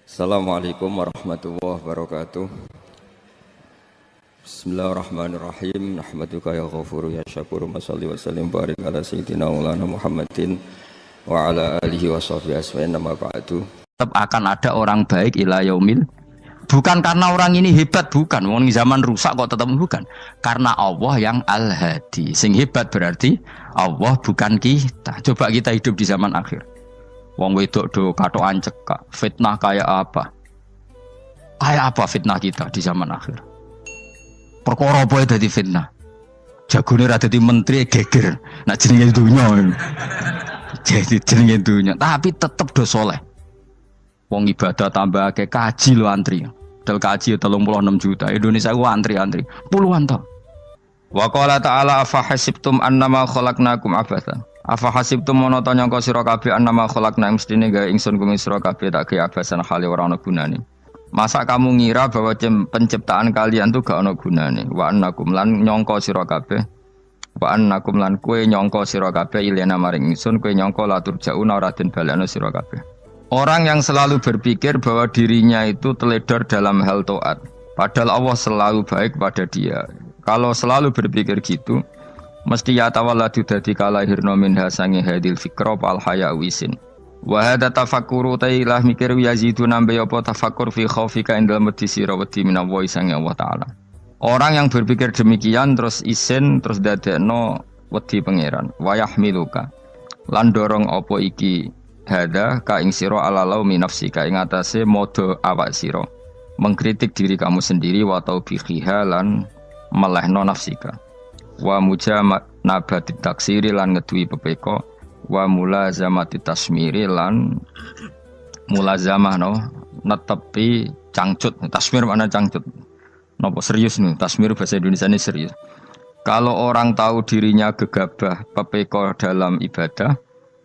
Assalamualaikum warahmatullahi wabarakatuh. Bismillahirrahmanirrahim. Nahmaduka ya ghafuru ya syakuru. Mashalli wa sallim barik ala sayyidina maulana Muhammadin wa ala alihi wa sahbihi asma'in nama ba'du. Tetap akan ada orang baik ila yaumil. Bukan karena orang ini hebat, bukan. Wong zaman rusak kok tetap bukan. Karena Allah yang al-hadi. Sing hebat berarti Allah, bukan kita. Coba kita hidup di zaman akhir. Wong wedok do katokan cekak, fitnah kayak apa? Kayak apa fitnah kita di zaman akhir? Perkara apa dadi fitnah? Jagone ra dadi menteri geger. Nak jenenge dunya. Jadi jenenge dunya, tapi tetep do saleh. Wong ibadah tambah akeh, kaji lo antri. Dal kaji 36 juta. Indonesia ku antri-antri puluhan tahun. Wa qala ta'ala afa hasibtum annama khalaqnakum abatsan. Afa hasibtum monoto nyangka sira kabeh annama khalaqna mestine gawe ingsun kuwi sira kabeh tak gawe abasan hale ora ana gunane. Masa kamu ngira bahwa penciptaan kalian tuh gak ana gunane? Wa annakum lan nyangka sira kabeh. Wa annakum lan kowe nyangka sira kabeh ilena maring ingsun kowe nyangka latur jauna ora den balekno sira kabeh. Orang yang selalu berpikir bahwa dirinya itu teledor dalam hal taat, padahal Allah selalu baik pada dia. Kalau selalu berpikir gitu, mesti ya tawalladu dadi kalahirna minha sange hadil fikra pal haya wisin. Wa hadza tafakkuru tailah mikir yazidu nambe apa tafakkur fi khaufika indal medisi rawati minallahi sange Allah taala. Orang yang berpikir demikian terus isin terus dadekno wedi pangeran. Wa yahmiluka lan dorong apa iki hadza ka ing sira ala laumi nafsika ing atase modo awak sira. Mengkritik diri kamu sendiri wa taubihiha lan melehno nafsika. Wa mujamati taksiri lan ngeduwi pepeko wa mulazamati tasmiri lan mulazamah netepi cangcut. Tasmir mana cangcut? Napa serius nih? Tasmir bahasa Indonesia ini serius. Kalau orang tahu dirinya gegabah pepeko dalam ibadah,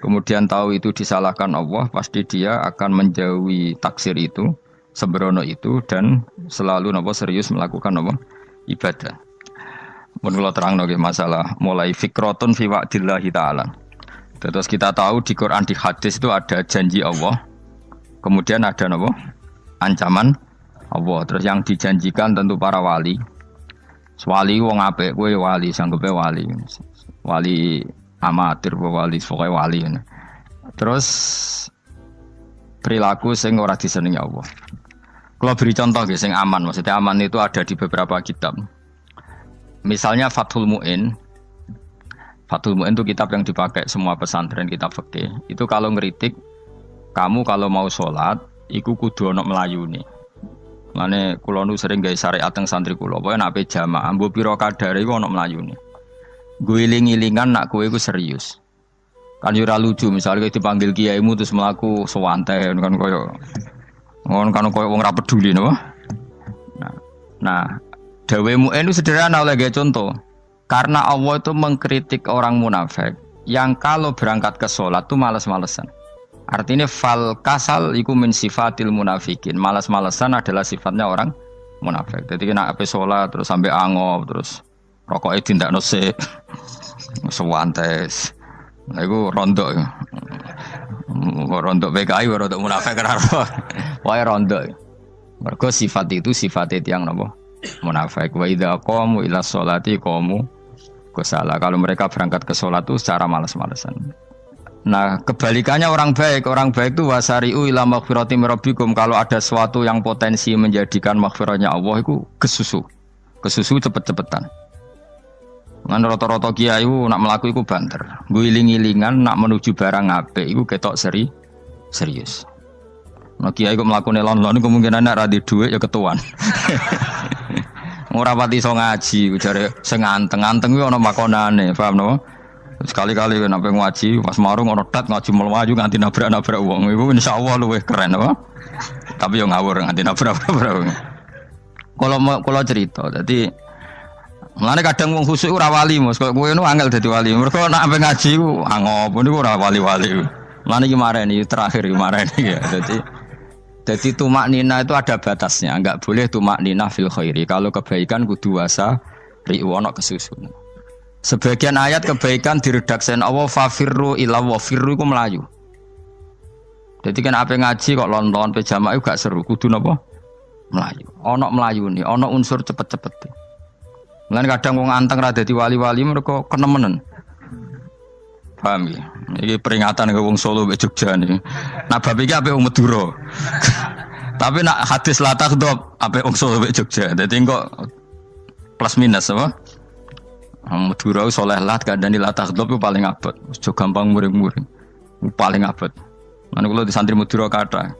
kemudian tahu itu disalahkan Allah, pasti dia akan menjauhi taksir itu, sembrono itu, dan selalu serius melakukan ibadah. Mun kula terangno nggih masalah mulai fikrotun fi wa'dillahi ta'ala. Terus kita tahu di Quran di hadis itu ada janji Allah. Kemudian ada ancaman Allah. Terus yang dijanjikan tentu para wali. Wali wong apik kowe wali sanggepe wali. Wali amatir wali pokoke wali. Terus perilaku sing ora disenengi Allah. Kalau beri contoh nggih sing aman, maksudnya aman itu ada di beberapa kitab. Misalnya Fathul Mu'in. Fathul Mu'in itu kitab yang dipakai semua pesantren, kitab fikih. Itu kalau ngeritik, kamu kalau mau sholat, iku kudu ana mlayune. Mane kula nu sering gawe syariat teng santri kula, pokoke nek ape jamaah, mbuh pira kadare iku ana mlayune. Guling-gilingan nak kowe iku serius. Kan yo ora lucu, misalnya dipanggil kiaimu terus mlaku sewantai kan koyo wong ora peduli napa. Nah, dawe Mu'in itu sederhana oleh contoh. Karena Allah itu mengkritik orang munafik yang kalau berangkat ke sholat itu malas-malesan. Artinya fal kasal iku min sifatil munafikin. Malas-malesan adalah sifatnya orang munafik. Jadi kena ape sholat terus sampai angop terus rokoknya tindak nose sewantes. Nah itu rondok. Rondok PKI rondok munafik kenapa? Wah rondok. Mergo sifat itu sifatnya yang napa? Munafik. Wa idza qamu ila sholati qamu kusala. Kalau mereka berangkat ke sholat itu secara malas-malesan. Nah, kebalikannya orang baik itu wasari'u ila maghfirati mir rabbikum. Kalau ada sesuatu yang potensi menjadikan maghfirahnya Allah itu kesusu cepet-cepetan. Ngan rata-rata kiai itu nak melaku itu banter. Guling-gilingan nak menuju barang apik itu ketok serius. Nah, kiai kok mlakune lon-lon kemungkinan nek ra di dhuwit ya ketuan. Ora pati iso ngaji, jare sing anteng-anteng kuwi ana makonane, paham napa? Sekali-kali nek sampe ngaji, pas marung ana tat ngaji mlayu nganti nabrak-nabrak wong. Iku insyaallah luwih keren apa? Tapi yo ngawur nganti nabrak-nabrak wong. Kalau cerita, dadi mulane kadang wong khusuk ora wali, Mas. Kok kowe nu angel dadi wali. Mergo nek sampe ngaji ku angop niku ora wali-wali. Mulane iki mareni terakhir iki mareni ya. Jadi tumak nina itu ada batasnya, enggak boleh tumak nina fil khairi. Kalau kebaikan kudu wasa ri'wana kesusun. Sebagian ayat kebaikan diredaksikan Allah fafirru ila wa firru iku melayu. Jadi kan apa ngaji kok lonton pe jamaah gak seru, kudu napa? Melayu. Ana melayune, ana unsur cepet-cepet. Mulane kadang wong anteng ra dadi wali-wali mereka kenemenen. Paham ya? Ini peringatan ke wong Solo mbek Jogja nih. Nah bab iki apik wong Madura. Tapi nak hadis la takhdhab apik wong Solo mbek Jogja. Dadi kok plus minus apa? Madura soleh lah kandhani la takhdhab ku paling abot. Aja gampang muring-muring. Paling abot. Lan kula di santri Madura kathah.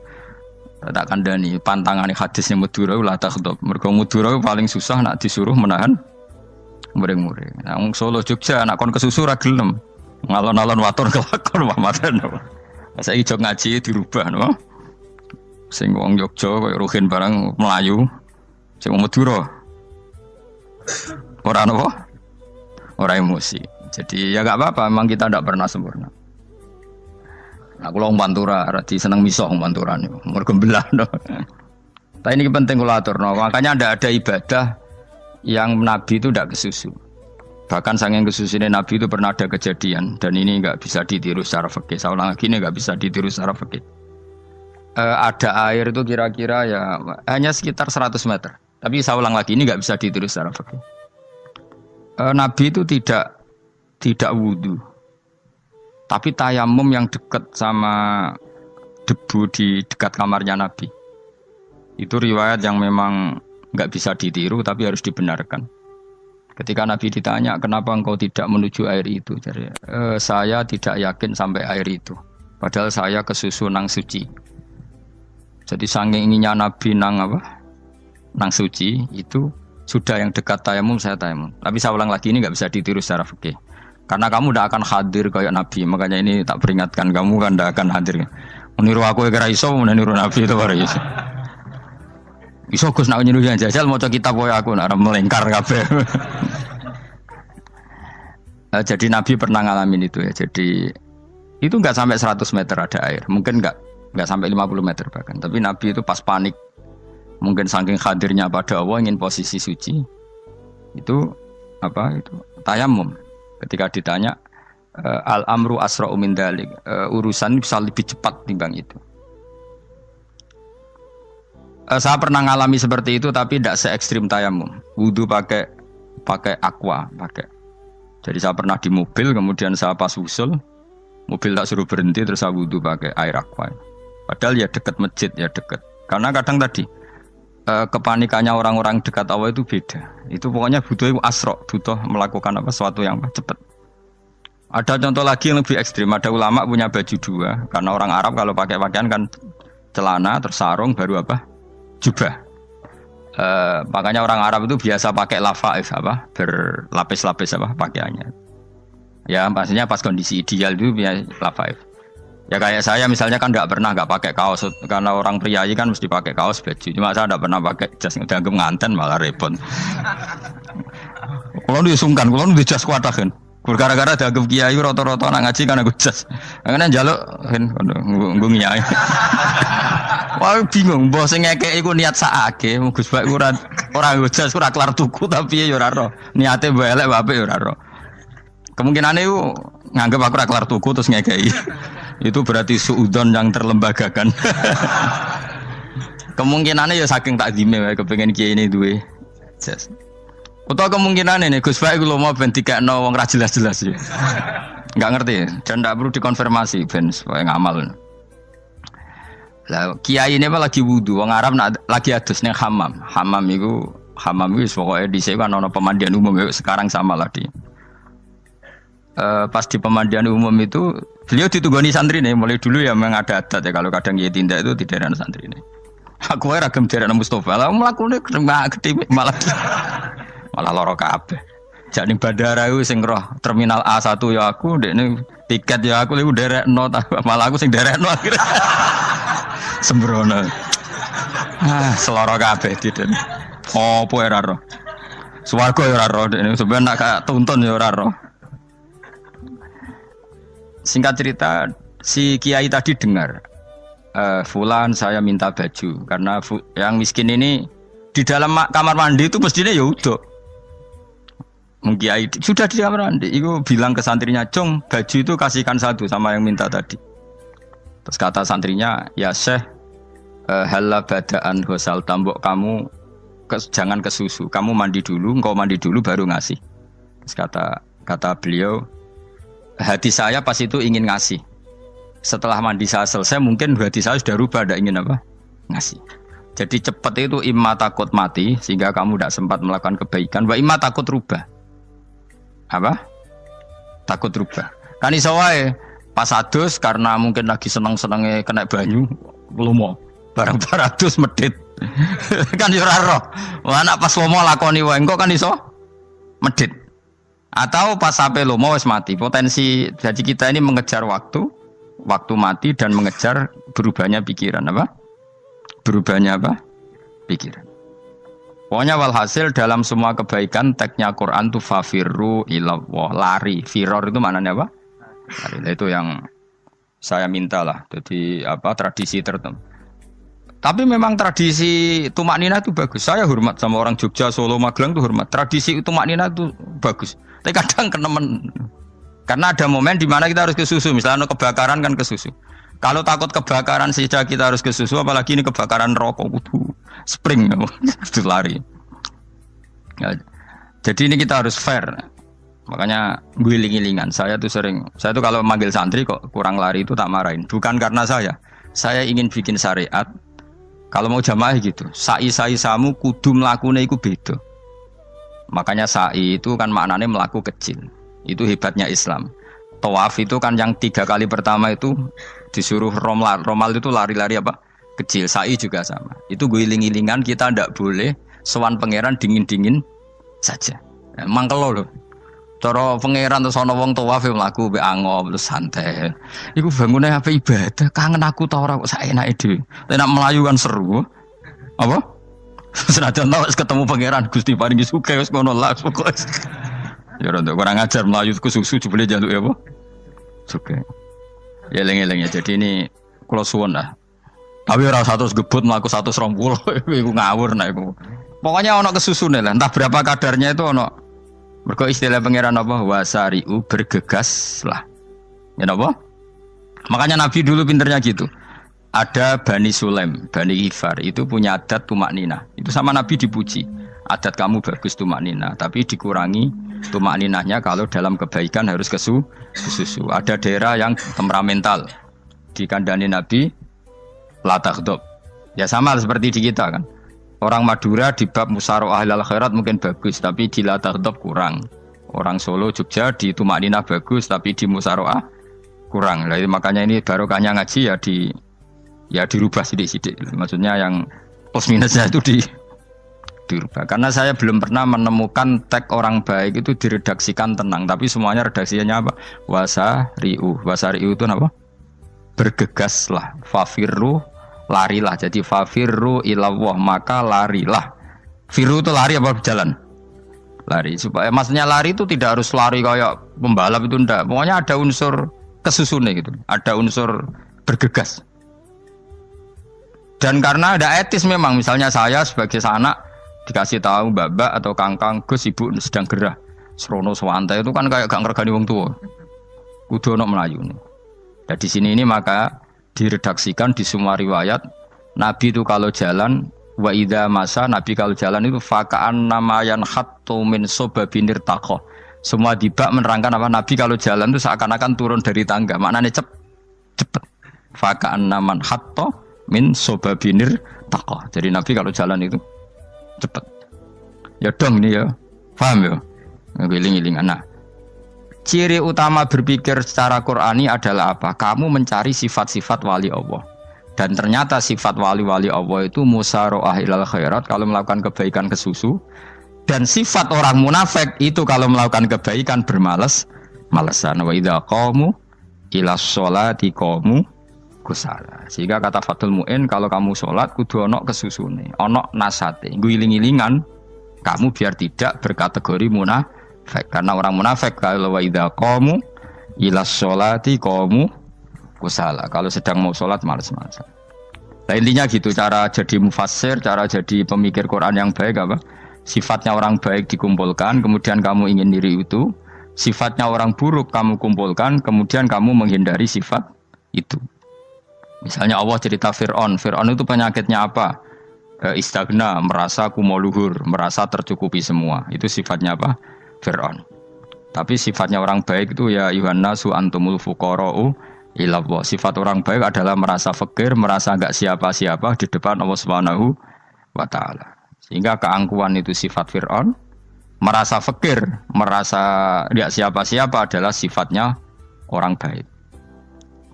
Tak kandhani pantangane hadisnya Madura la takhdhab. Mergo Madura paling susah nak disuruh menahan muring-muring. Nah wong Solo Jogja nak kon kesusu ra gelem. Ngalon-alon waton kelakon pamatan. Saiki jog ngaji dirubah no. Sing wong Jogja koyo Ruhin barang Melayu. Sing wong Madura ora napa? Ora emosi. Jadi ya enggak apa-apa, memang kita tidak pernah sempurna. Aku wong Pantura, radi seneng misah wong Pantura niku. Mergo belah no. Tapi ini penting kula aturno. Makanya ada ibadah yang Nabi itu tidak kesusu. Bahkan saking kesusunya Nabi itu pernah ada kejadian dan ini nggak bisa ditiru secara fikih. Saya ulang lagi ini nggak bisa ditiru secara fikih. Ada air itu kira-kira ya hanya sekitar 100 meter. Tapi saya ulang lagi ini nggak bisa ditiru secara fikih. Nabi itu tidak wudu, tapi tayamum yang dekat sama debu di dekat kamarnya Nabi. Itu riwayat yang memang nggak bisa ditiru tapi harus dibenarkan. Ketika Nabi ditanya, kenapa engkau tidak menuju air itu? Jadi, saya tidak yakin sampai air itu. Padahal saya kesusu nang suci. Jadi saking inginnya Nabi nang suci, itu sudah yang dekat tayamum, saya tayamum. Tapi saya ulang lagi, ini nggak bisa ditiru secara fikih. Karena kamu tidak akan hadir kayak Nabi. Makanya ini tak peringatkan, kamu kan tidak akan hadir. Meniru aku ya kira iso, meniru Nabi itu baru iso. Iso Gus nak nyuruh yang jajal mau kitab koyo aku nak melengkar kabeh. Jadi Nabi pernah ngalamin itu ya. Jadi itu enggak sampai 100 meter ada air. Mungkin enggak sampai 50 meter bahkan. Tapi Nabi itu pas panik. Mungkin saking hadirnya pada Allah ingin posisi suci. Itu tayamum. Ketika ditanya al-amru asra'u min dzalik. Urusan bisa lebih cepat timbang itu. Saya pernah ngalami seperti itu tapi tidak se ekstrim tayamum. Wudu pakai aqua, pakai. Jadi saya pernah di mobil kemudian saya pas usul, mobil tak suruh berhenti terus saya wudu pakai air aqua. Padahal ya dekat masjid ya dekat. Karena kadang tadi kepanikannya orang-orang dekat Allah itu beda. Itu pokoknya butuh asro, butuh melakukan sesuatu yang cepat. Ada contoh lagi yang lebih ekstrim. Ada ulama punya baju dua. Karena orang Arab kalau pakai pakaian kan celana terus sarung baru jubah. Makanya orang Arab itu biasa pakai lafaif berlapis-lapis pakaiannya. Ya pastinya pas kondisi ideal itu biasa lafaif. Ya kayak saya misalnya kan nggak pakai kaos karena orang priayi kan mesti pakai kaos baju. Cuma saya nggak pernah pakai jas udah nganten malah repot. Kalau disungkan, kalau di jas kuatah kan. Gara-gara dianggap kiai rata-rata nak ngaji kan aku jas. Karena njaluk kan nggo nyai. Wah bingung, mbah sing ngekeki iku niat sakake, Gus Bak ora nggo jas ora kelar tuku tapi ya ora ro. Niate mbah elek apik ya ora ro. Kemungkinane iku nganggep aku ora kelar tuku terus ngekeki. Itu berarti suudzon yang terlembagakan. Kemungkinannya ya saking takdime wae kepengin kiai ini duwe jas. Utawa kemungkinan ini Gus Baik lu mau ben dikekno wong ra jelas-jelas ya. Enggak ngerti dan enggak perlu dikonfirmasi ben supaya ngamal. Lah kiai ini lagi wudu wong Arab lagi adus ning hammam. Hammam iku pokoke dhisik kan ana pemandian umum sekarang sama lah di. Pas di pemandian umum itu beliau ditunggoni santri nih mulai dulu ya memang ada adat ya kalau kadang kiai tindak itu tidak ada santri nih. Aku ora gem derek Mustofa lah mlakune gede malah loro kabeh. Jak ning bandara iku sing roh terminal A1 ya aku, ndekne tiket ya aku iku derekno malah aku sing derekno akhire. Sembrono. Seloro kabeh diden. Opo ora roh. Swarga ya ora roh ndekne sampeyan nak tuntun ya ora roh. Singkat cerita si kiai tadi dengar fulan saya minta baju karena yang miskin ini di dalam kamar mandi itu mestinya ya udah. Kiai sudah di kamar mandi, itu bilang ke santrinya, "Jong, baju itu kasihkan satu sama yang minta tadi." Terus kata santrinya, ya Syekh, halla badaan ghusal tambok kamu jangan ke susu. Kamu mandi dulu, engkau mandi dulu baru ngasih. Terus kata beliau, hati saya pas itu ingin ngasih. Setelah mandi saya selesai, mungkin hati saya sudah rubah, tidak ingin apa? Ngasih. Jadi cepat itu imma takut mati, sehingga kamu tidak sempat melakukan kebaikan. Wa imma takut rubah. Apa? Takut rubah. Kan iso wae pas adus karena mungkin lagi seneng-senenge kena banyu, lumo. Barang 200 medit. Kan yo ora roh. Anak pas lomo lakoni wae engko kan iso medit. Atau pas sampai lomo wis mati. Potensi jadi kita ini mengejar waktu mati dan mengejar berubahnya pikiran apa? Berubahnya apa? Pikiran. Pokoknya walhasil dalam semua kebaikan teksnya Quran tuh fafirru ilallah, lari. Firor itu maknanya apa? Lari. Itu yang saya minta lah. Jadi apa tradisi tertentu. Tapi memang tradisi tumak nina itu bagus. Saya hormat sama orang Jogja, Solo, Magelang itu hormat. Tradisi tumak nina itu bagus. Tapi kadang kenemen. Karena ada momen di mana kita harus ke susu. Misalnya kebakaran kan ke susu. Kalau takut kebakaran saja kita harus ke susu, apalagi ini kebakaran rokok, spring, itu lari. Ya, jadi ini kita harus fair. Makanya guling-gilingan. Saya tuh kalau manggil santri kok kurang lari itu tak marahin. Bukan karena saya ingin bikin syariat. Kalau mau jamaah gitu, sa'i samu kudu mlakune iku beda. Makanya sa'i itu kan maknanya melaku kecil. Itu hebatnya Islam. Tawaf itu kan yang 3 kali pertama itu disuruh romal itu lari-lari apa? Kecil. Sa'i juga sama. Itu guling-gilingan kita ndak boleh sowan pangeran dingin-dingin saja. Mangkelo lho. Cara pangeran terus ana wong tawaf mlaku mbek angop terus santai. Iku bangune apa ibadah? Kangen aku ta ora kok saenake dhewe. Nek melayu kan seru. Apa? Senajan tau ketemu pangeran Gusti paringi sugih wis ngono lah pokoke. Ya ora kurang ajar melayu ku susu jebule njaluk ya apa? Sugih. Ya eling-eling ya. Jadi ini kula suwun lah. Tapi ora 100 gebut mlaku 120 iku ngawur nek iku. Pokoknya ana kesusune lah, entah berapa kadarnya itu ana. Mergo istilah pangeran apa? Wasari'u bergegas lah. Ya apa? Makanya Nabi dulu pinternya gitu. Ada Bani Sulaim, Bani Ifar itu punya adat tumak nina. Itu sama Nabi dipuji. Adat kamu bagus tumak nina, tapi dikurangi tumak ninahnya kalau dalam kebaikan harus ke susu. Ada daerah yang temperamental. Dikandani Nabi la taghdab. Ya sama seperti di kita kan. Orang Madura di bab musyaroah ilal khairat mungkin bagus, tapi di la taghdab kurang. Orang Solo, Jogja di tumak ninah bagus, tapi di musyaroah kurang. Jadi makanya ini barokahnya ngaji ya dirubah sidik-sidik. Maksudnya yang plus minusnya itu dirubah. Karena saya belum pernah menemukan tag orang baik itu diredaksikan tenang, tapi semuanya redaksinya apa? Wasari'u itu apa? Bergegaslah, fafirru, larilah. Jadi fafirru ilallah, maka larilah. Firu itu lari apa berjalan? Lari. Supaya maksudnya lari itu tidak harus lari kayak pembalap itu enggak. Pokoknya ada unsur kesusunnya gitu. Ada unsur bergegas. Dan karena ada etis memang, misalnya saya sebagai anak dikasih tahu mbak atau kangkang Gus ibu sedang gerah. Serono swantai itu kan kayak gak ngergani wong tua. Kudu ono melayu nih. Dan di sini ini maka diredaksikan di semua riwayat Nabi itu kalau jalan wa idza masa, Nabi kalau jalan itu fakaan namayan hattu min sobabinir taqo. Semua dibak menerangkan apa Nabi kalau jalan itu seakan-akan turun dari tangga. Maknanya cepet. Fakaan naman hatto min sobabinir taqo. Jadi Nabi kalau jalan itu cepet. Ya dong ini ya. Paham ya? Ngiling-ngiling anak. Ciri utama berpikir secara Qur'ani adalah apa? Kamu mencari sifat-sifat wali Allah. Dan ternyata sifat wali-wali Allah itu musyaroah ilal khairat kalau melakukan kebaikan ke susu. Dan sifat orang munafik itu kalau melakukan kebaikan bermalas-malasan. Wa idza qamu ilas sholati qamu kusala. Sehingga kata Fathul Mu'in kalau kamu sholat kudu ono kesusune, ono nasate. Guling-gilingan kamu biar tidak berkategori munafik. Karena orang munafik kalau wa idza qamu ilas sholati qamu kusala. Kalau sedang mau sholat malas-malasan. Nah intinya gitu cara jadi mufassir, cara jadi pemikir Quran yang baik apa? Sifatnya orang baik dikumpulkan, kemudian kamu ingin diri itu. Sifatnya orang buruk kamu kumpulkan, kemudian kamu menghindari sifat itu. Misalnya Allah cerita Fir'aun. Fir'aun itu penyakitnya apa? Istagna, merasa kumoluhur, merasa tercukupi semua. Itu sifatnya apa? Fir'aun. Tapi sifatnya orang baik itu ya Yuhannasu antumul fuqara'u ilallah. Sifat orang baik adalah merasa fakir, merasa enggak siapa-siapa di depan Allah Subhanahu wa taala. Sehingga keangkuhan itu sifat Fir'aun, merasa fakir, merasa enggak siapa-siapa adalah sifatnya orang baik.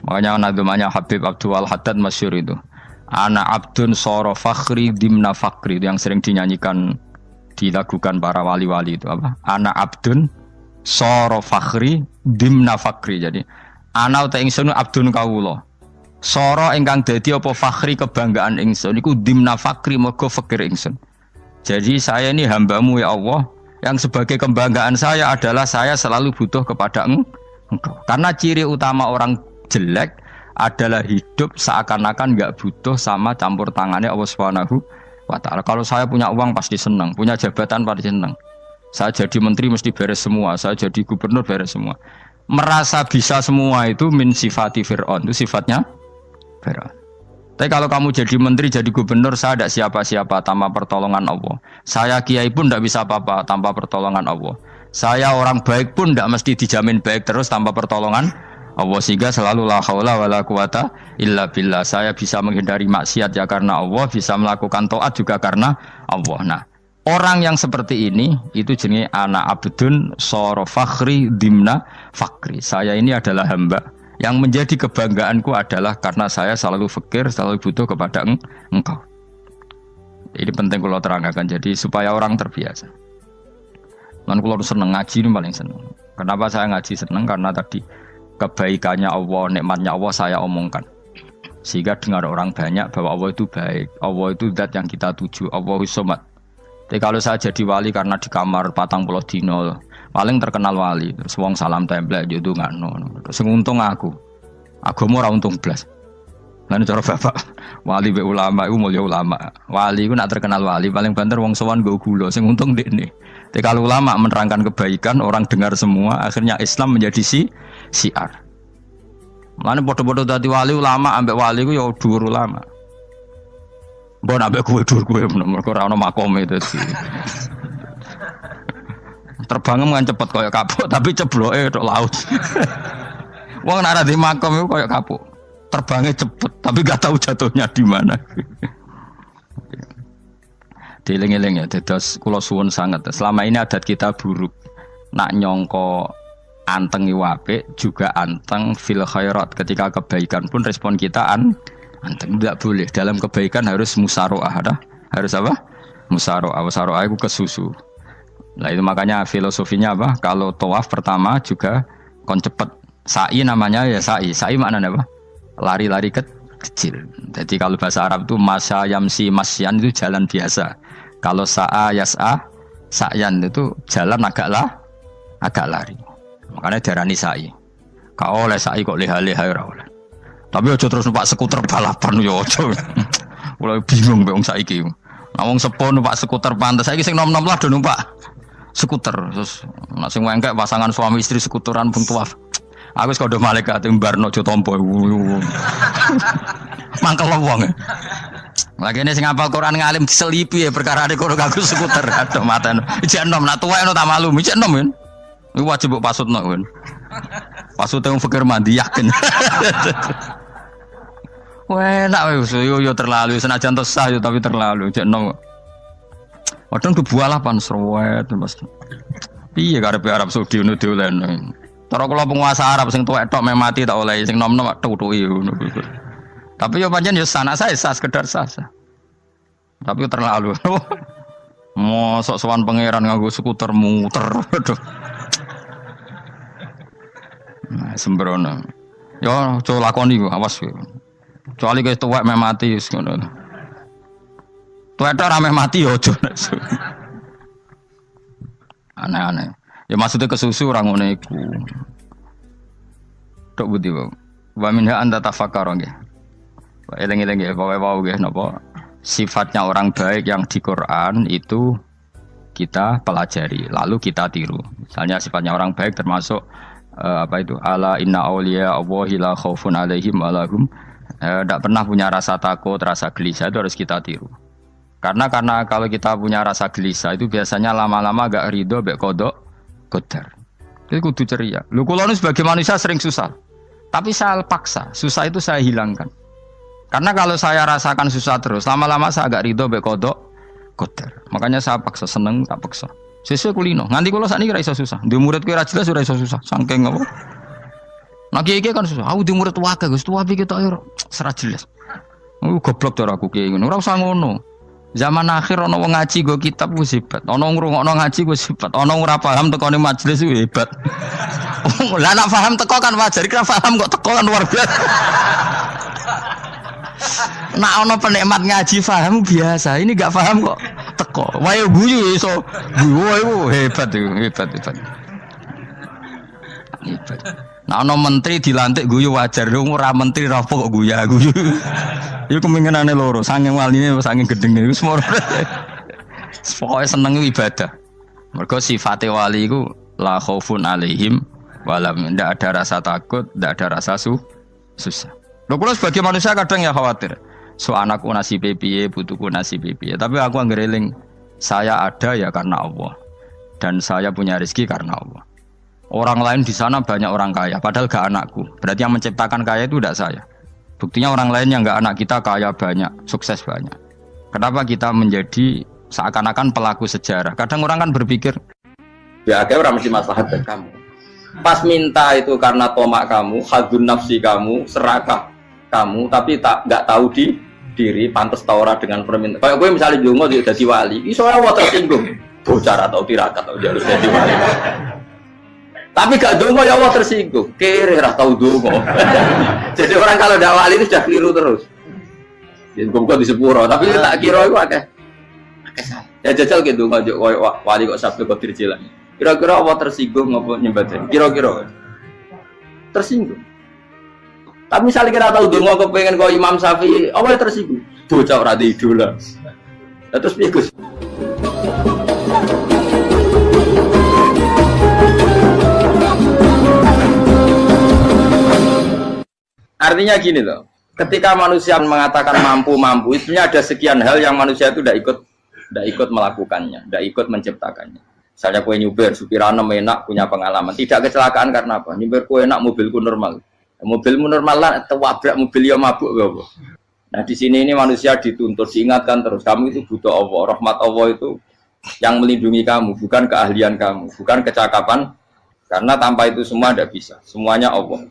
Makanya nadumanya Habib Abdul Haddad masyhur itu. Ana abdun soro fakhri dimna fakri, itu yang sering dinyanyikan dilakukan para wali-wali itu apa? Ana abdun soro fakhri dimna fakri. Jadi ana uta ingsun abdun kawula. Soro ingkang dadi apa fakhri kebanggaan ingsun iku dimna fakri mergo fakir ingsun. Jadi saya ini hambamu ya Allah, yang sebagai kebanggaan saya adalah saya selalu butuh kepada Engkau. Karena ciri utama orang jelek adalah hidup seakan-akan enggak butuh sama campur tangannya Allah Subhanahu wa taala. Kalau saya punya uang pasti senang, punya jabatan pasti senang. Saya jadi menteri mesti beres semua, saya jadi gubernur beres semua. Merasa bisa semua itu min sifati Fir'aun, itu sifatnya Fir'aun. Tapi kalau kamu jadi menteri, jadi gubernur, saya tidak siapa-siapa tanpa pertolongan Allah. Saya kiai pun tidak bisa apa-apa tanpa pertolongan Allah. Saya orang baik pun tidak mesti dijamin baik terus tanpa pertolongan Allah, sehingga selalu la haula wala quwata illa billah. Saya bisa menghindari maksiat ya karena Allah, bisa melakukan taat juga karena Allah. Nah, orang yang seperti ini itu jenenge ana abdun soro fakhri dimna fakri. Saya ini adalah hamba yang menjadi kebanggaanku adalah karena saya selalu fakir, selalu butuh kepada Engkau. Ini penting kalau terangkan, jadi supaya orang terbiasa. Man kalau seneng ngaji ini paling seneng. Kenapa saya ngaji seneng? Karena tadi kebaikannya Allah, nikmatnya Allah saya omongkan. Sehingga dengar orang banyak bahwa Allah itu baik, Allah itu zat yang kita tuju, Allahus Somad. Tapi kalau saya jadi wali karena di kamar 40 dino, paling terkenal wali, terus wong salam template yo ndongakno. Terus untung aku mau ora untung blas. Lan cara bapak wali be ulama iku mulya ulama. Wali iku nak terkenal wali paling banter wong sowan nggo gula, sing untung ndekne. Tapi kalau ulama menerangkan kebaikan, orang dengar semua, akhirnya Islam menjadi siar. Mana bodoh-bodoh tadi wali ulama, ambek wali ku ya dhuwur ulama. Mbok ambek kowe dhuwur kowe mergo ora ono makome itu. Terbang kan cepet koyo kapuk, tapi cebloke tok laut. Wong nek ora di makom iku koyo kapuk. Terbangnya cepet, tapi gak tahu jatuhnya di mana. Dieling-eling ya, dados kula suwun sangat. Selama ini adat kita buruk. Nak nyongko anteng apik juga anteng fil khairat. Ketika kebaikan pun respon kita anteng, tidak boleh. Dalam kebaikan harus musaroah, harus apa? Musaroah. Musaroah itu kesusu. Nah itu makanya filosofinya apa? Kalau tawaf pertama juga kon cepet. Sa'i namanya ya sa'i. Sa'i maknanya apa? Lari-lari kecil. Jadi kalau bahasa Arab itu masya yamsi masyan itu jalan biasa. Kalau sa'a yas'a sa'yan itu jalan agak lari. Makanya diarani sa'i. Kau oleh sa'i kok leha-leha ora oleh. Tapi aja terus numpak skuter balapan yo aja. Mulai bingung mbek wong saiki. Nah wong sepo numpak skuter pantes saiki sing nom-nom lah do numpak skuter. Terus nek sing wengkek pasangan suami istri skuteran pun tuaf. Aku wis kodho malaikat mbarno aja tampa. Mangkel wong. Lagi ini sing hafal Quran ngalim diselipi ya perkara ade kono kanggo skuter. Aduh maten. Ijek enom nak tuwek tak malu. Ijek enom kan. Iku wajib mbok pasutno kan. Pasute wong fikir mandi yakin. Wah, enak wis yo terlalu senajan to sah yo tapi terlalu. Ijek enom. Wadon kebualapan serwet Mas. Piye karepe Arab Saudi ngono diolehno. Cara kula penguasa Arab sing tuwek tok meh mati tak oleh sing nom-nom tutuki ngono. Tapi yo pancen yo sanak saya sah sekedar sah. Tapi terlalu. Mosok sowan pangeran nganggo skuter muter. Aduh. Nah, sembrono. Yo aja lakoni yo awas yo. Kecuali guys tuwek meh mati wis ngono. Tuwek tok ora meh mati yo aja. Aneh-aneh. Ya maksudnya kesusu orang ngono iku. Tok budi wae. Wa minha anta tafakkara nggih. Eling-eling nggih wae nggih napa sifatnya orang baik yang di Quran itu kita pelajari lalu kita tiru. Misalnya sifatnya orang baik termasuk apa itu ala inna auliya Allahi la khaufun alaihim wa lahum Tidak pernah punya rasa takut, rasa gelisah itu harus kita tiru. Karena kalau kita punya rasa gelisah itu biasanya lama-lama agak ridho, agak kodok, kodar. Itu kudu ceria. Lu kalau sebagai manusia sering susah, tapi saya paksa, susah itu saya hilangkan. Karena kalau saya rasakan susah terus, lama-lama saya agak ridho, agak kodok, kodar. Makanya saya paksa, seneng tak paksa. Sesuai kulino. Nganti kalau saat ini rasa susah. Di murid kira jelas sudah susah. Sangking apa? Nah kiai kan susah. Aku di murid wakil, gus tua pikir tak serat jelas. Goblok cara aku kiai ngono. Ora usah ngono. Zaman akhir ono wong ngaji go kitab ku hebat. Ono ngrungokno ngaji ku hebat. Ono ora paham tekone majelis ku hebat. Lah nak paham teko kan wajar, kira paham kok teko kan luar biasa. Nak ono penikmat ngaji paham biasa. Ini enggak paham kok teko. Wae guyu iso. Guyu hebat itu, hebat. Nah, ono menteri dilantik guyu wajar, ora menteri rapo kok guyu. Iku kemungkinane loro, saking waline saking gedenge iku semua. Pokoke seneng ibadah. Mergo sifate wali iku la khaufun alaihim walam, ndak ada rasa takut, ndak ada rasa susah. Lho kula sebagai manusia kadang ya khawatir. So anakku nasibe piye, putuku nasibe piye. Tapi aku anggere eling saya ada ya karena Allah. Dan saya punya rezeki karena Allah. Orang lain di sana banyak orang kaya, padahal gak anakku. Berarti yang menciptakan kaya itu tidak saya. Buktinya orang lain yang gak anak kita kaya banyak, sukses banyak. Kenapa kita menjadi seakan-akan pelaku sejarah? Kadang orang kan berpikir, ya kayak orang mesti maslahat dari kamu. Pas minta itu karena tomak kamu, hadun nafsi kamu, serakah kamu, tapi nggak tahu diri, pantas taura dengan permintaan. Kayak gue misalnya jongo jadi wali, ini soalnya tersinggung, bocor atau tirakat atau jalur jadi wali. Tapi gak dongo ya Allah tersinggung. Kere ra tau dongo. Jadi orang kalau ndak wali itu sudah keliru terus. Yen kok di sepuro, tapi tak kira iku akeh. Ya jajal gitu dongo wali kok sabtu qadir jilan. Kira-kira Allah tersinggung ngopo nyembah? Kira-kira tersinggung. Tapi misalnya kira tahu dongo kepengen kok Imam Syafi'i, Allah tersinggung. Bocah ora di idola. Terus piye Gus? Artinya gini loh, ketika manusia mengatakan mampu, itunya ada sekian hal yang manusia itu tidak ikut melakukannya, tidak ikut menciptakannya. Misalnya kue nyuber, supirana enak, punya pengalaman, tidak kecelakaan karena apa? Nyuber kue enak, mobilku normal, mobilmu normal lah, tewabrak mobil yang mabuk, apa? Nah di sini ini manusia dituntut, diingatkan terus, kamu itu butuh Allah, rahmat Allah itu yang melindungi kamu, bukan keahlian kamu, bukan kecakapan, karena tanpa itu semua tidak bisa, semuanya Allah.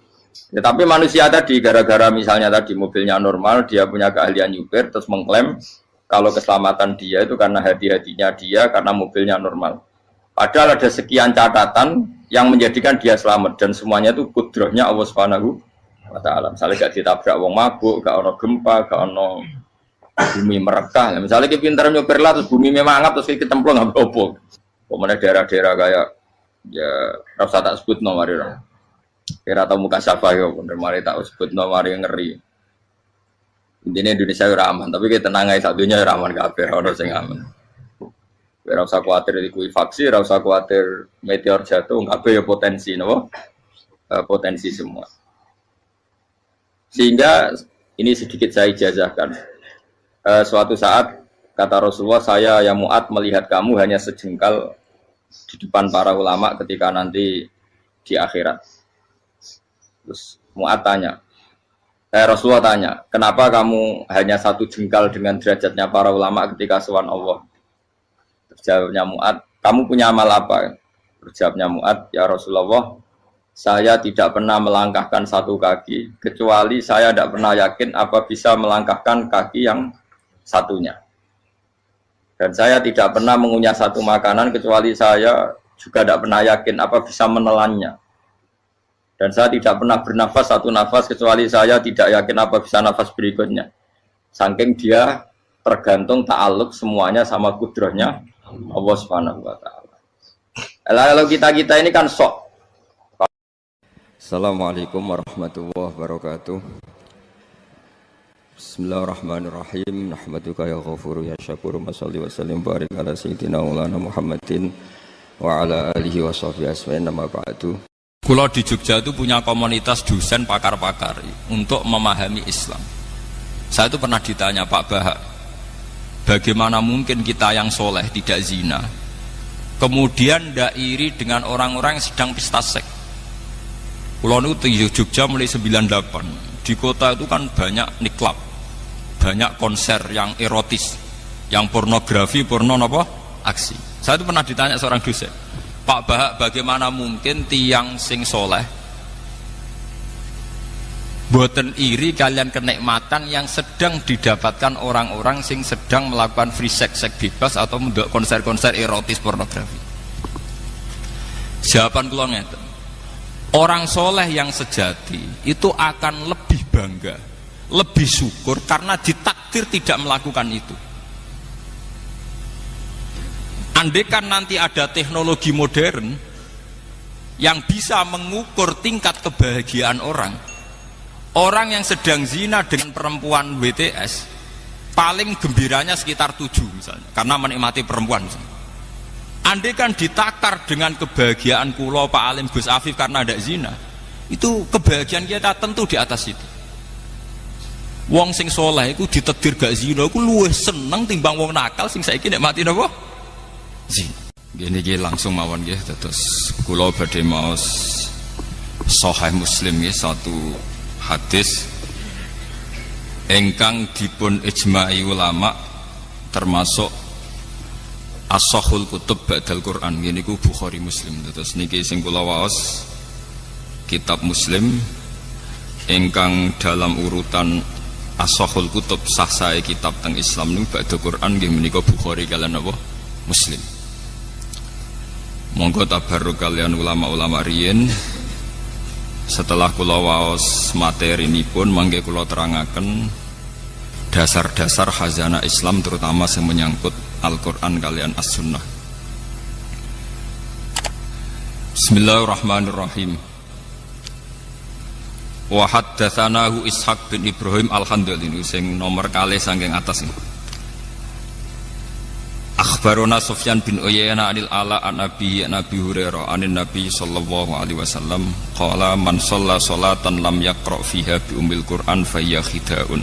Ya, tapi manusia tadi gara-gara misalnya tadi mobilnya normal, dia punya keahlian nyupir, terus mengklaim kalau keselamatan dia itu karena hati-hatinya dia, karena mobilnya normal. Padahal ada sekian catatan yang menjadikan dia selamat dan semuanya itu kudrahnya Allah Subhanahu wa Ta'ala. Misalnya gak ditabrak wong mabuk, gak ono gempa, gak ono bumi merekah. Misalnya kita pintar nyupir lah, terus bumi memangap, terus kita cemplung nggak apa-apa. Pokoknya daerah-daerah kayak ya rasa tak sebut nomor orang. Kira tahu muka siapa ya, bener mari tak sebut nomor yang ngeri. Intinya Indonesia ora aman, tapi kita tenang aja satunya ora aman kabeh, ora sing aman. Ora usah kuwatir likuifaksi, ora usah kuwatir meteor jatuh, kabeh ya potensi napa? Potensi semua. Sehingga ini sedikit saya ijazahkan. Suatu saat kata Rasulullah, saya ya Mu'ad melihat kamu hanya sejengkal di depan para ulama ketika nanti di akhirat. Terus Mu'ad tanya, Rasulullah tanya, kenapa kamu hanya satu jengkal dengan derajatnya para ulama ketika sowan Allah? Terjawabnya Mu'ad, kamu punya amal apa? Terjawabnya Mu'ad, ya Rasulullah, saya tidak pernah melangkahkan satu kaki, kecuali saya tidak pernah yakin apa bisa melangkahkan kaki yang satunya. Dan saya tidak pernah mengunyah satu makanan, kecuali saya juga tidak pernah yakin apa bisa menelannya. Dan saya tidak pernah bernafas satu nafas kecuali saya tidak yakin apa bisa nafas berikutnya. Saking dia tergantung ta'aluk semuanya sama kudrahnya Allah Subhanahu wa Ta'ala. Kalau kita ini kan sok. Assalamualaikum warahmatullahi wabarakatuh. Bismillahirrahmanirrahim. Nahmaduka ya ghafuru ya syakuru. Masalli wa sallim barik ala sayyidina Maulana Muhammadin wa ala alihi wa sahbihi asma'in nama ba'du. Kulo di Jogja itu punya komunitas dosen pakar-pakar untuk memahami Islam. Saya itu pernah ditanya, Pak Bahak, bagaimana mungkin kita yang soleh tidak zina, kemudian tidak iri dengan orang-orang yang sedang pesta seks? Kulo itu di Jogja mulai 98. Di kota itu kan banyak niklab, banyak konser yang erotis, yang pornografi, aksi. Saya itu pernah ditanya seorang dosen, Pak Bahak, bagaimana mungkin tiang sing soleh boten iri kalian kenikmatan yang sedang didapatkan orang-orang sing sedang melakukan free sex bebas atau konser-konser erotis pornografi? Jawaban kula ngeten, orang soleh yang sejati itu akan lebih bangga, lebih syukur karena ditakdir tidak melakukan itu. Andaikan nanti ada teknologi modern yang bisa mengukur tingkat kebahagiaan orang, orang yang sedang zina dengan perempuan WTS paling gembiranya sekitar 7 misalnya, karena menikmati perempuan misalnya. Andaikan ditakar dengan kebahagiaan kulo Pak Alim Gus Afif karena ada zina, itu kebahagiaan kita tentu di atas itu. Wong sing soleh itu ditetir gak zina, aku luwih seneng timbang wong nakal sing saiki nikmati napa? Zina. Gini langsung mawon nggih, terus kulo badhe maos Sahih Muslim nggih, satu hadis engkang dipun ijma'i ulama termasuk as-sahul kutub ba'dal Quran, ini ku Bukhari Muslim. Terus niki sing kula waos kitab Muslim engkang dalam urutan as-sahul kutub sah sae kitab teng Islam niku ba'dal Quran nggih menika Bukhari kalian apa Muslim. Monggo tabarruk kalian ulama-ulama riyin. Setelah kula waos materi nipun mangke kula terangaken dasar-dasar khazanah Islam terutama yang menyangkut Al-Quran kalian As-Sunnah. Bismillahirrahmanirrahim. Wa haddatsanahu Ishaq bin Ibrahim Al-Handali sing nomor kalih saking atas ini. Akhbarona Sufyan bin Uyainah anil Ala an Nabi Hurairah anin Nabi sallallahu alaihi wasallam qala man shalla sholatan lam yaqra fiha bi ummil Qur'an fa hiya khida'un.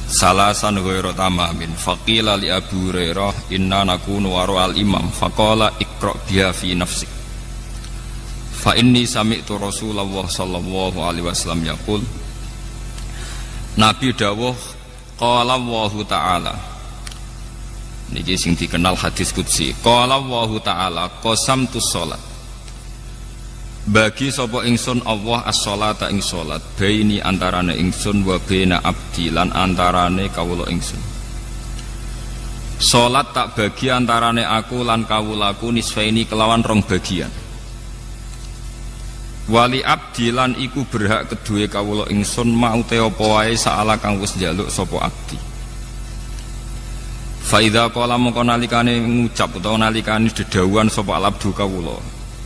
Salasan ghairu tamamin faqila li Abu Hurairah inna nakunu wara al imam faqala iqra biha fi nafsik fa inni sami'tu Rasulullah sallallahu alaihi wasallam yaqul. Nabi dawuh qala Allahu ta'ala, niki sing dikenal hadis qudsi, qala Allahu ta'ala qasamtu sholat, bagi sapa ingsun Allah as-sholata ing sholat, baini antarane ingsun wa baina abdi lan antarane kawula ingsun. Sholat tak bagi antarane aku lan kawulaku nisfaini kelawan rong bagian. Wali abdi lan iku berhak kedue kawula ingsun mau te apa wae saala kang wis njaluk sapa abdi. Fa idza qala mongko nalikane ngucap utawa nalikane dedawuhan sapa abdu kawula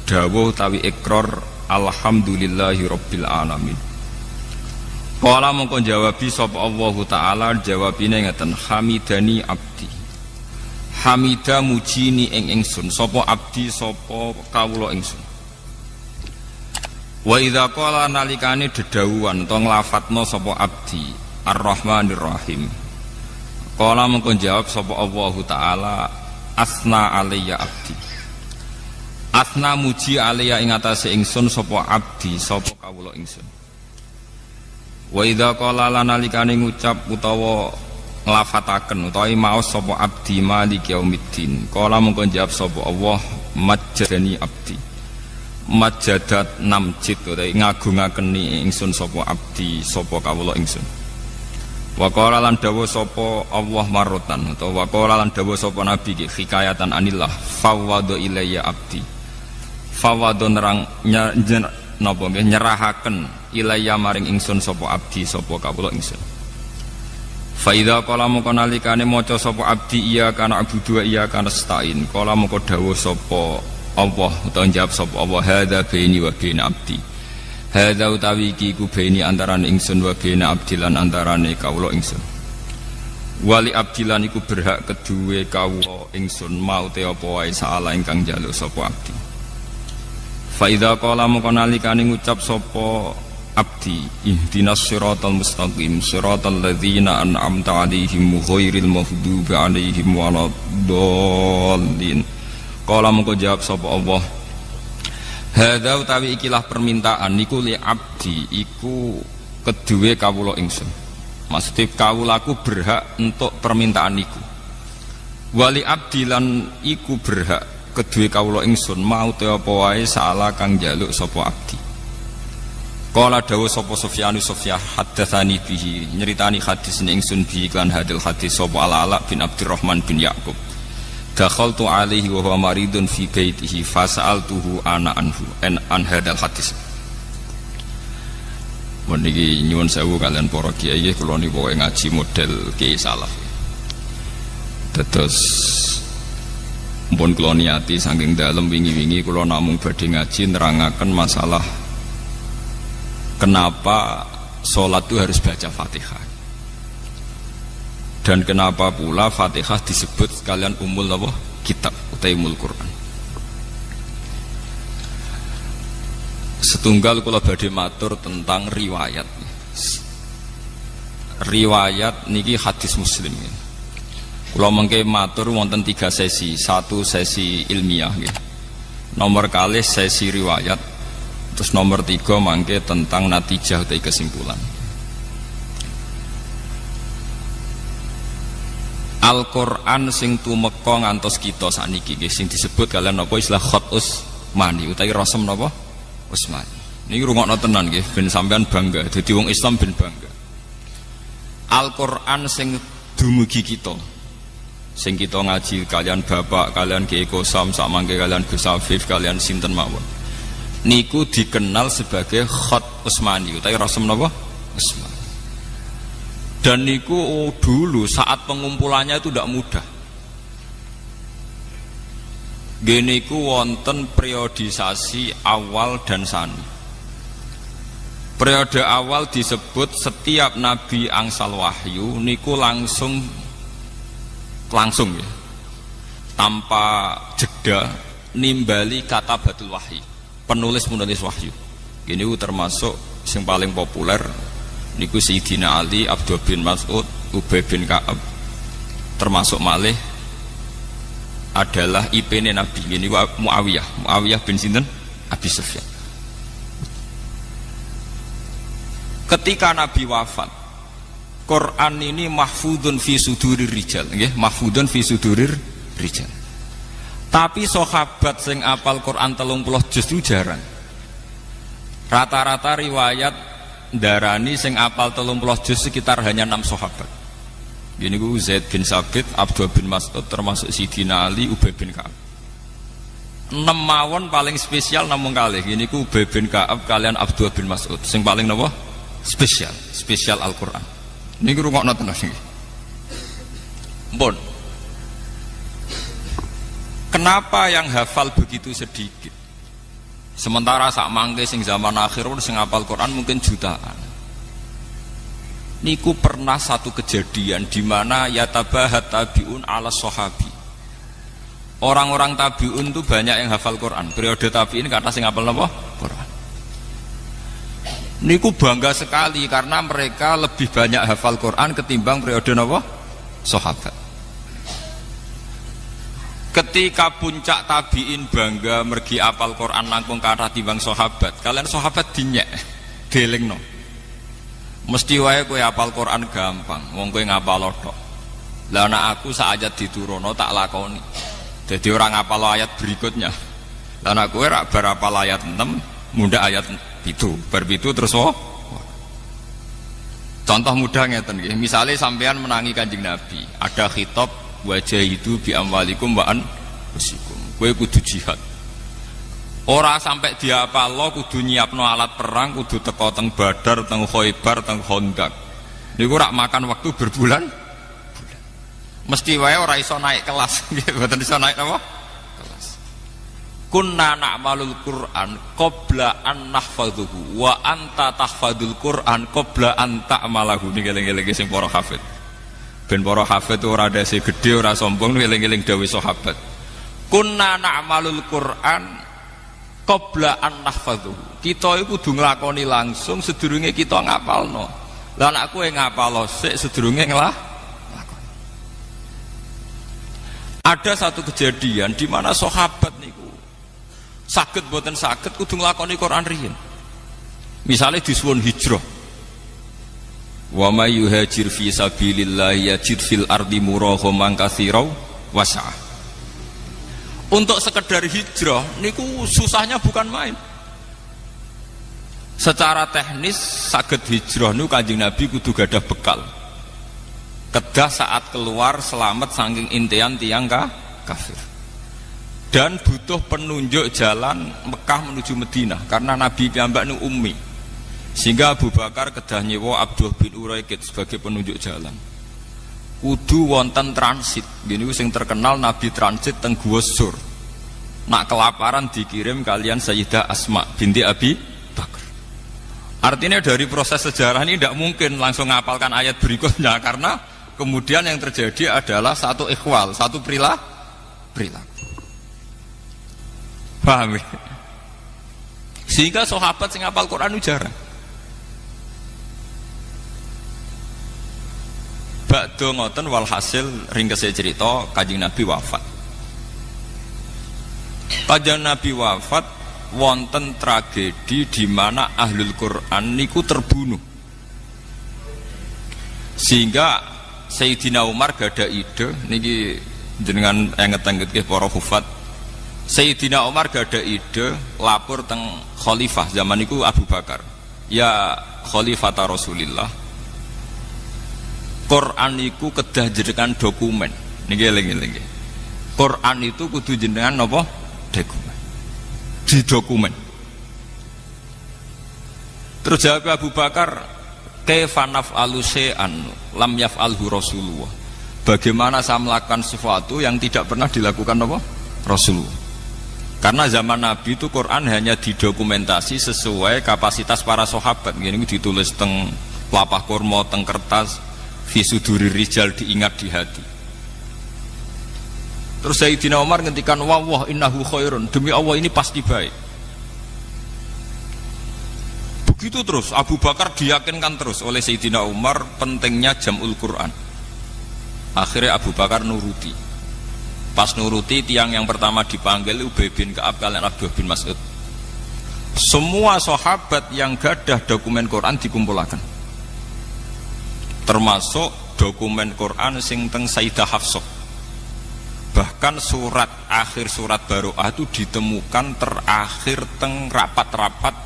dawuh tawi ikrar alhamdulillahi rabbil alamin. Qala mongko jawabi sapa Allah taala jawabine ngeten, hamidani abdi. Hamida mujini ing ingsun sapa abdi sapa kawula ingsun. Wa idza qala nalikane dedawuhan utawa nglafatna sapa abdi arrahmanir rahim. Qala mongko jawab sapa Allah taala asna alayya abdi. Asna muji alayya ing atase ingsun sapa abdi sapa kawula ingsun. Wa idza qala lanalikane ngucap utawa nglafataken utawa maos sapa abdi maliki yaumiddin. Qala mongko jawab sapa Allah majjadani abdi. Majjadat namjid utawa ngagungaken ingsun sapa abdi sapa kawula ingsun. Wa qala lan dawuh sapa Allah marotan utawa wa qala lan dawuh sapa nabi ki hikayatan anillah fawwadha ilayya abdi. Fawwadha nerang napa nggih nyerahaken ilayya maring ingsun sapa abdi sapa kawula ingsun. Fa idza qala mongko nalikane maca sapa abdi iya kana abudu iya kana stain. Qala mongko dawuh sapa Allah utawa jawab sapa Allah hadza baini wa baina abdi. Hadza utawi iki ku baini antarane ingsun wa baina abdilan antarane kawula ingsun. Wali abdilan iku berhak kedue kawula ingsun mau te apa wae saala ingkang njaluk sapa abdi. Fa idza qala mongko nalikane ngucap sapa abdi ihdinas siratal mustaqim siratal ladzina an'amta 'alaihim ghairil maghdubi 'alaihim waladdallin. Qala mongko jawab sapa Allah, hadza utawi ikilah permintaan niku li abdi iku kedue kawula ingsun. Maksudnya kawulaku berhak untuk permintaan niku. Wali abdi lan iku berhak kedue kawula ingsun mau te apa wae saala kang njaluk sapa abdi. Qala dawu sapa Sufyanus Sufyan haddatsani bihi nyeritani hadis ning ingsun bi kan hadil hadis sapa Al-Ala bin Abdurrahman bin Yaqub. Dakhaltu alaihi wa huwa maridun fi baitihi fasa'altuhu ana anhu an hadal hadis. Meniki nyuwun sewu kalian para kiai kula niku pokoke ngaji model kiai salaf. Terus mpun kula niati saking dalem wingi-wingi kula namung badhe ngaji nerangaken masalah kenapa sholat itu harus baca Fatihah dan kenapa pula Fatihah disebut sekalian umul apa? Kitab utai umul Quran. Setunggal kula badhe matur tentang riwayat. Riwayat niki hadis Muslim. Kula mengke matur wonten 3 sesi. 1 sesi ilmiah nggih. Nomor kalih sesi riwayat. Terus nomor 3 mangke tentang natijah utawi kesimpulan. Al-Qur'an sing tumeka ngantos kita sakniki nggih sing disebut kalian napa istilah khat Utsmani utawi rasem napa Utsmani. Niki rungokno tenan nggih ben sampean bangga dadi wong Islam ben bangga. Al-Qur'an sing dumugi kita. Sing kita ngaji kalian bapak, kalian Kiai Kosam, samangke kalian Gus Afif, kalian sinten mawon. Niku dikenal sebagai khat Utsmani utawi rasem napa? Utsmani. Dan niku dulu saat pengumpulannya itu tidak mudah. Gini ku wonten periodisasi awal dan sani. Periode awal disebut setiap nabi angsal wahyu niku langsung ya, tanpa jeda nimbali kata batul wahyu, penulis wahyu. Gini ku termasuk yang paling populer niku Sayyidina Ali, Abdullah bin Mas'ud, Ubay bin Ka'ab, termasuk malih adalah IP-ne Nabi. Ini Muawiyah bin sinten? Abi Sufyan. Ketika Nabi wafat, Quran ini mahfudun fi sudurir rijal, nggih, mahfudun fi sudurir rijal. Tapi sahabat sing apal Quran 30 juz itu jarang. Rata-rata riwayat darani sing apal 30 juz sekitar hanya 6 sahabat. Gini ku Zaid bin Sabit, Abdullah bin Mas'ud, termasuk Sidina Ali, Ubay bin Ka'ab. 6 mawon paling spesial namung kalih. Gini ku Ubay bin Ka'ab kalian Abdullah bin Mas'ud. Sing paling napa? Spesial Al-Qur'an. Niki rungokno tenan iki. Mpun. Kenapa yang hafal begitu sedikit? Sementara sak mangke sing zaman akhir sing hafal Quran mungkin jutaan. Niku pernah satu kejadian di mana yatabahat tabiun ala sahabi. Orang-orang tabiun itu banyak yang hafal Quran. Periode tabiin kata sing hafal napa? Quran. Niku bangga sekali karena mereka lebih banyak hafal Quran ketimbang periode napa? Sahabat. Ketika puncak tabiin bangga mergi hafal Quran langkung kata timbang sahabat, kalian sahabat dinyek, delingno. Mesti wae kowe hafal Quran gampang, wong kowe ngapal tok. Lah nek aku sak ayat diturono tak lakoni. Dadi ora ngapal ayat berikutnya. Lah nek kowe rak bar hafal ayat 6, mundhak ayat 7, bar 7 terus Contoh mudah ngeten nggih. Misale sampean menangi Kanjeng Nabi, ada khitab wajah itu bi amwalikum wa anfusikum. Kowe kudu jihad. Ora sampai diapalo kudu nyiapno alat perang, kudu teko teng Badar, teng Khaibar, teng Khandaq. Niku rak makan waktu berbulan. Mesti wae ora iso naik kelas, nggih, mboten iso naik apa? Kelas. Kunna na'malul Qur'an qabla an nahfadhuhu wa anta tahfadul Qur'an qabla an ta'malahu. Niki eling-eling sing para hafid. Ben para hafid ora dase gedhe, ora sombong, eling-eling dawuh sahabat. Kunna na'malul Qur'an qabla an nahfadhu. Kita iku kudu nglakoni langsung sedurunge kita ngapalno. Lah nek kowe ngapalo sik sedurunge nglakoni. Ada satu kejadian di mana sahabat niku saged boten saged kudu nglakoni Quran riyin. Misalnya disuwun hijrah. Wa may yuhajir fi sabilillah yajid fil ardi murahaman katsira wa sa'ah. Untuk sekedar hijrah niku susahnya bukan main. Secara teknis saged hijrah niku Kanjeng Nabi kudu gadah bekal. Kedah saat keluar selamat saking intian tiang kafir. Dan butuh penunjuk jalan Mekah menuju Madinah karena Nabi piyambak niku ummi. Sehingga Abu Bakar kedah nyewa Abdul bin Uraikid sebagai penunjuk jalan. Kudu wonten transit. Gini sing terkenal Nabi transit teng Gua Sur. Nak kelaparan dikirim kalian Sayyidah Asma binti Abi Bakar. Artinya dari proses sejarah ini tidak mungkin langsung ngapalkan ayat berikutnya karena kemudian yang terjadi adalah satu ikhwal, satu perilaku. Paham ya? Sehingga sahabat sing ngapal Quran jarang. Bakdo ngoten walhasil ringkese cerita Kanjeng Nabi wafat. Kanjeng Nabi wafat wonten tragedi di mana ahlul Quran niku terbunuh. Sehingga Sayyidina Umar gada ide niki jenengan enget-enget nggih para hufat. Sayyidina Umar gada ide lapor teng khalifah zaman niku Abu Bakar. Ya khalifata Rasulillah. Quran itu kedah jenengan dokumen. Niki eling-eling. Quran itu kudu jenengan napa? Dokumen. Di dokumen. Terus jawab Abu Bakar, kaifa naf'alu syai'an lam yaf'alhu Rasulullah. Bagaimana saya melakukan sesuatu yang tidak pernah dilakukan apa? Rasulullah. Karena zaman Nabi itu Quran hanya didokumentasi sesuai kapasitas para sahabat. Gini ditulis teng lapah kurma, teng kertas. Fisuduri rijal diingat di hati. Terus Sayyidina Umar ngendikan wawah innahu khairun, demi Allah ini pasti baik. Begitu terus Abu Bakar diyakinkan terus oleh Sayyidina Umar pentingnya jam'ul Quran. Akhirnya Abu Bakar nuruti. Pas nuruti tiang yang pertama dipanggil Ubay bin Ka'ab kalian Abdullah bin Mas'ud. Semua sahabat yang gadah dokumen Quran dikumpulkan. Termasuk dokumen Quran sing teng Sayyidah Hafsah. Bahkan akhir surat Baroah itu ditemukan terakhir teng rapat-rapat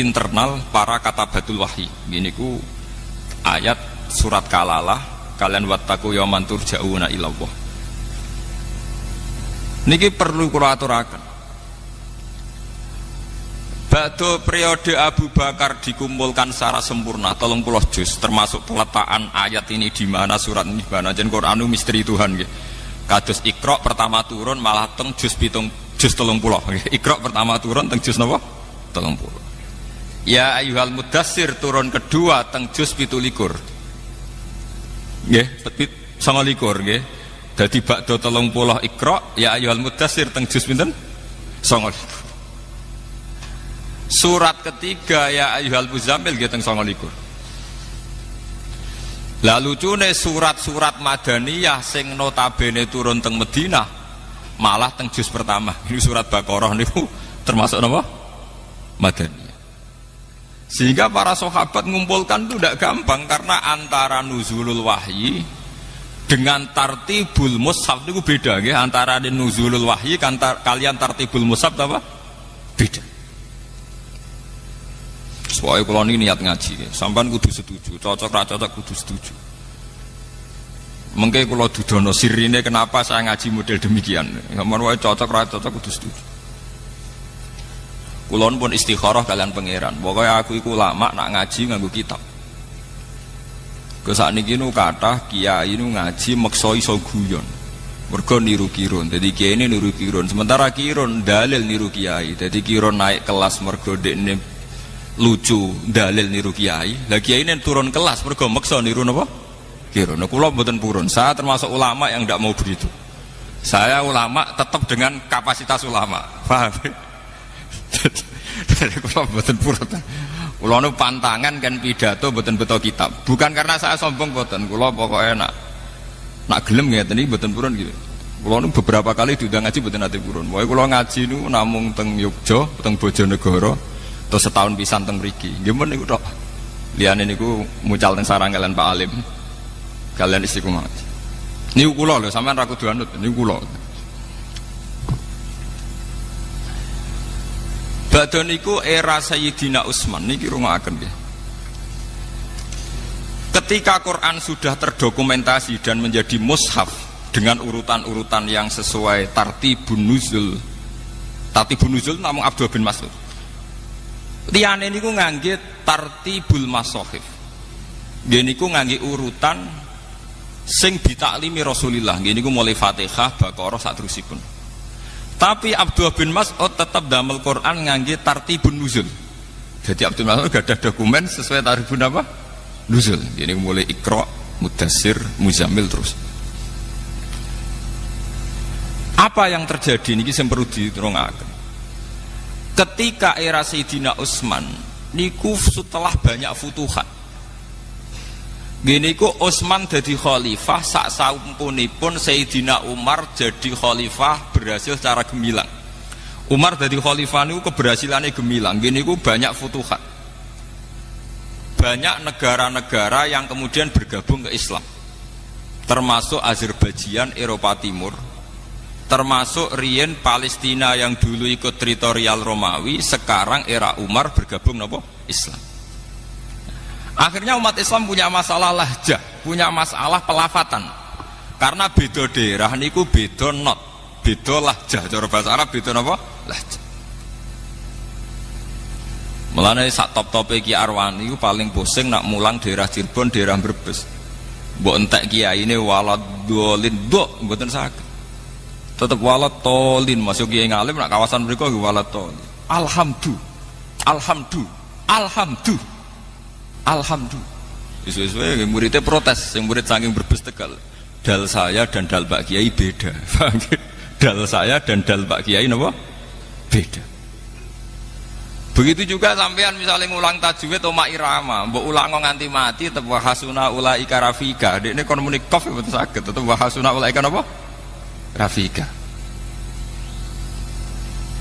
internal para katabatul wahyi. Gini ku ayat surat Kalalah kalian wattaqu yauman turja'una ilallah. Niki perlu kula aturaken. Ba'da periode Abu Bakar dikumpulkan secara sempurna 30 juz termasuk peletakan ayat ini di mana surat ini di mana jen Quran misteri Tuhan nggih. Kados Iqra pertama turun malah teng juz 30 nggih. Iqra pertama turun teng juz napa? 30. Ya ayyuhal mudassir turun kedua teng juz 17. Nggih, 29 nggih. Dadi ba'da 30 Iqra ya ayyuhal mudassir teng juz pinten? 29. Surat ketiga ya ayyuhal muzammil gitu teng 29. Lalu cune surat-surat Madaniyah sing notabene turun teng Madinah malah teng juz pertama. Ini surat Baqarah niku termasuk napa? Madaniyah. Sehingga para sahabat ngumpulkan itu tidak gampang karena antara nuzulul wahyi dengan tartibul mushaf niku beda nggih, antara nuzulul wahyi kalian tartibul mushaf apa? Beda. Soalnya kalau ini niat ngaji, sampean kudu setuju, cocok ra cocok kudu setuju. Mengke kalau dudono sirine kenapa saya ngaji model demikian? Ngamun wae cocok ra cocok kudu setuju. Kulon pun istikharah kalian pangeran. Pokoknya aku iku lama nak ngaji nganggo kitab. Ke sakniki nu kathah kiai nu ngaji meksa iso guyon. Mergo niru kirun. Dadi kiai ini niru kirun. Sementara kirun dalil niru kiai. Dadi kirun naik kelas mergo dekne lucu dalil niru kiai. Lah kiai ini turun kelas mergo meksa niru napa? Kirun. Kula mboten purun. Saya termasuk ulama yang tidak mau begitu. Saya ulama tetap dengan kapasitas ulama. Paham? Dari kula mboten purut. Kula nu pantangan kan pidato mboten beto kitab. Bukan karena saya sombong mboten. Kula pokoke nak gelem ngeten iki mboten purun gitu. Kula nu beberapa kali diundang ngaji mboten nate purun. Pokoke kula ngaji nu namung teng Yogya, teng Bojonegoro, terus setahun pisan teng mriki. Nggih men niku tok. Liyane niku mucal teng sarang kalian Pak Alim. Kalian istiqomah. Niku kula lho, sampean ra kudu anut, niku kula. Badhe niku era Sayyidina Utsman niki rungokaken nggih. Ketika Quran sudah terdokumentasi dan menjadi mushaf dengan urutan-urutan yang sesuai tartibun nuzul. Tartibun nuzul namung Abdul bin Mas'ud. Liyane niku ngangge tartibul masahif. Nggih niku ngangge urutan sing ditaklimi Rasulullah. Nggih niku mulai Fatihah, Baqarah saterusipun. Tapi Abdullah bin Mas'ud tetap damel Quran ngangge tartibun nuzul. Jadi Abdul Mas'ud gak ada dokumen sesuai tartibun apa? Nuzul. Ini mulai Iqra, Mudassir, Muzammil terus. Apa yang terjadi niki sing perlu diterungaken. Ketika era Sayyidina Utsman niku setelah banyak futuhat. Gini ku Utsman jadi khalifah sak saumpunipun Sayyidina Umar jadi khalifah berhasil secara gemilang. Umar jadi khalifah niku keberhasilannya gemilang. Gini ku banyak futuhat. Banyak negara-negara yang kemudian bergabung ke Islam. Termasuk Azerbaijan, Eropa Timur. Termasuk Rien Palestina yang dulu ikut teritorial Romawi, sekarang era Umar bergabung nopo Islam. Akhirnya umat Islam punya masalah lahjah, punya masalah pelafatan. Karena beda daerah niku beda not, beda lahjah. Cara bahasa Arab beda napa? Lahjah. Mulane sak top-tope Ki Arwani niku paling pusing nak mulang daerah Cirebon, daerah Brebes. Mbok entek kiyaine waladolin nduk mboten saged. Tetep waladolin masuk kiai ngalim nak kawasan mriku waladolin. Alhamdulillah. Sesuai muridnya protes, yang murid saking Brebes Tegal. Dal saya dan dal Pak Kiai beda. Dal saya dan dal Pak Kiai napa? Beda. Begitu juga sampean misalnya ngulang tajwid oma irama, mbok ulang nganti mati tetep wahasuna ulaika rafika. Dekne kon muni qaf mboten saged, tetep wahasuna ulaika napa? Rafika.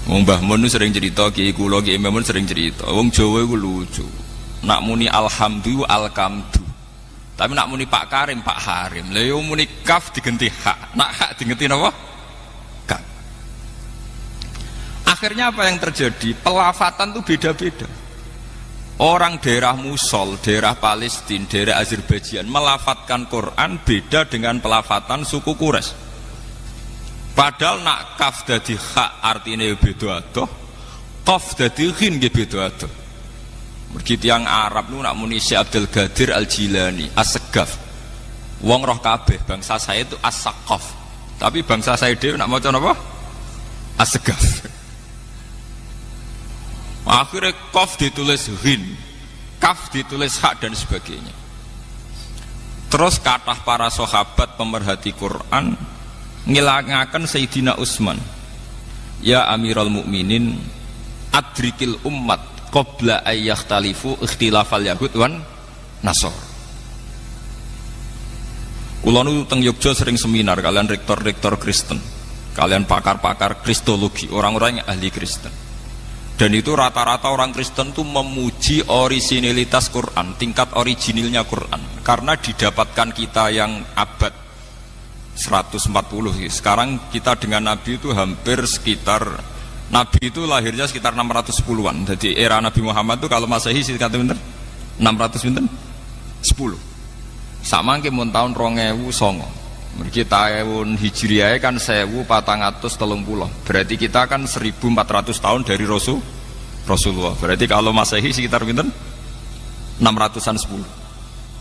Wong Mbah Mun sering cerita, Kiai kula Kiai Mun sering cerita. Wong Jawa iku lucu. Nak muni alhamdulillah alkamdu. Tapi nak muni Pak Karim Pak Harim. Lah yo muni kaf digenti hak. Nak hak digenti napa? Kaf. Akhirnya apa yang terjadi? Pelafatan itu beda-beda. Orang daerah Musol, daerah Palestina, daerah Azerbaijan melafatkan Quran beda dengan pelafatan suku Quraisy. Padahal nak kaf dadi hak artinya beda adoh, qaf dadi ghin nggih beda adoh. Mergi tiyang Arab nu nak muni Syekh Abdul Qadir Al-Jilani As-Segaf. Wong roh kabeh bangsa saya itu As-Saqaf. Tapi bangsa saya dhewe nak maca napa? As-Segaf. Akhirnya qaf ditulis ghin, kaf ditulis hak dan sebagainya. Terus kathah para sahabat pemerhati Quran ngilangaken Sayyidina Utsman. Ya Amirul Mukminin adrikil ummat qabla ayyakhtalifu ikhtilafal yahud wan nasor. Kula nu teng Yogya sering seminar kalian rektor-rektor Kristen, kalian pakar-pakar kristologi, orang-orang yang ahli Kristen. Dan itu rata-rata orang Kristen itu memuji orisinilitas Quran, tingkat originilnya Quran, karena didapatkan kita yang abad 140. Sekarang kita dengan Nabi itu hampir sekitar, Nabi itu lahirnya sekitar 610-an. Jadi era Nabi Muhammad itu kalau Masehi sekitar pinten? 600 10. Sama ke mun tahun 2009. Mergi tahun Hijriah kan 1430. Berarti kita kan 1400 tahun dari Rasulullah. Berarti kalau Masehi sekitar pinten? 600-an 10.